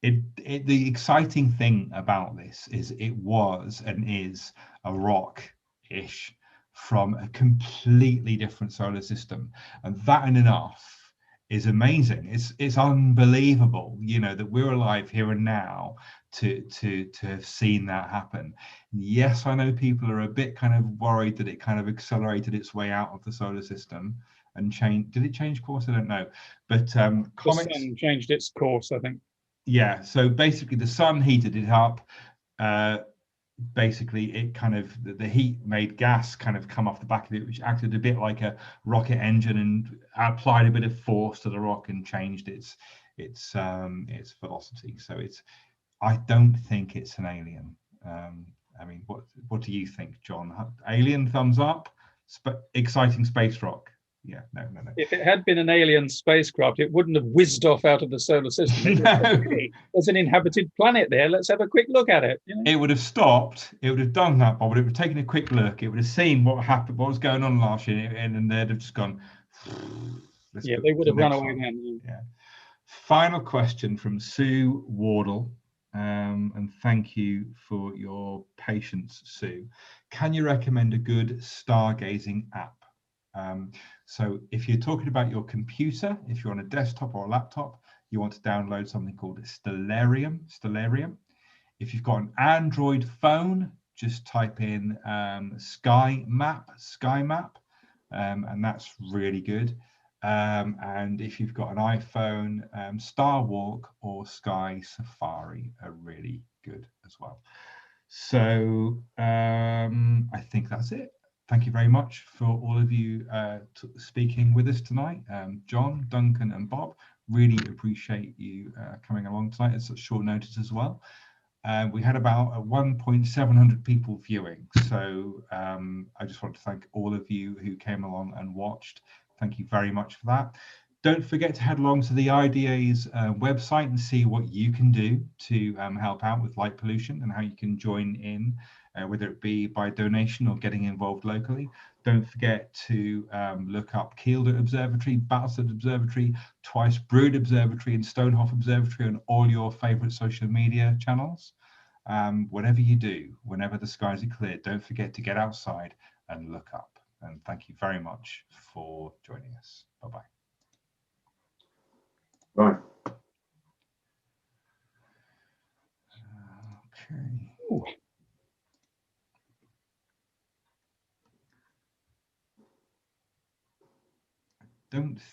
The exciting thing about this is it was and is a rock-ish from a completely different solar system, and that in enough is amazing. It's unbelievable, you know, that we're alive here and now to have seen that happen. Yes, I know people are a bit kind of worried that it kind of accelerated its way out of the solar system and changed. Did it change course? I don't know, but the sun changed its course, I think. Yeah, so basically the sun heated it up. Basically it kind of, the heat made gas kind of come off the back of it, which acted a bit like a rocket engine and applied a bit of force to the rock and changed its velocity. So I don't think it's an alien. I mean, what do you think, John? Alien, thumbs up. Exciting space rock. Yeah, no. If it had been an alien spacecraft, it wouldn't have whizzed off out of the solar system. No. Hey, there's an inhabited planet there. Let's have a quick look at it. You know? It would have stopped. It would have done that, Bob. It would have taken a quick look. It would have seen what happened, what was going on last year, and then they'd have just gone. Yeah, they would have run away then. Yeah. Final question from Sue Wardle. And thank you for your patience, Sue. Can you recommend a good stargazing app? So if you're talking about your computer, if you're on a desktop or a laptop, you want to download something called Stellarium. If you've got an Android phone, just type in Sky Map, and that's really good. And if you've got an iPhone, Starwalk or Sky Safari are really good as well. So I think that's it. Thank you very much for all of you speaking with us tonight. John, Duncan and Bob, really appreciate you coming along tonight at such short notice as well. We had about 1,700 people viewing. So I just want to thank all of you who came along and watched. Thank you very much for that. Don't forget to head along to the IDA's website and see what you can do to help out with light pollution and how you can join in, whether it be by donation or getting involved locally. Don't forget to look up Kielder Observatory, Battlested Observatory, Twice Brewed Observatory and Stonehoff Observatory on all your favorite social media channels. Whatever you do, whenever the skies are clear, don't forget to get outside and look up. And thank you very much for joining us. Bye-bye. Right. Okay. Ooh. Don't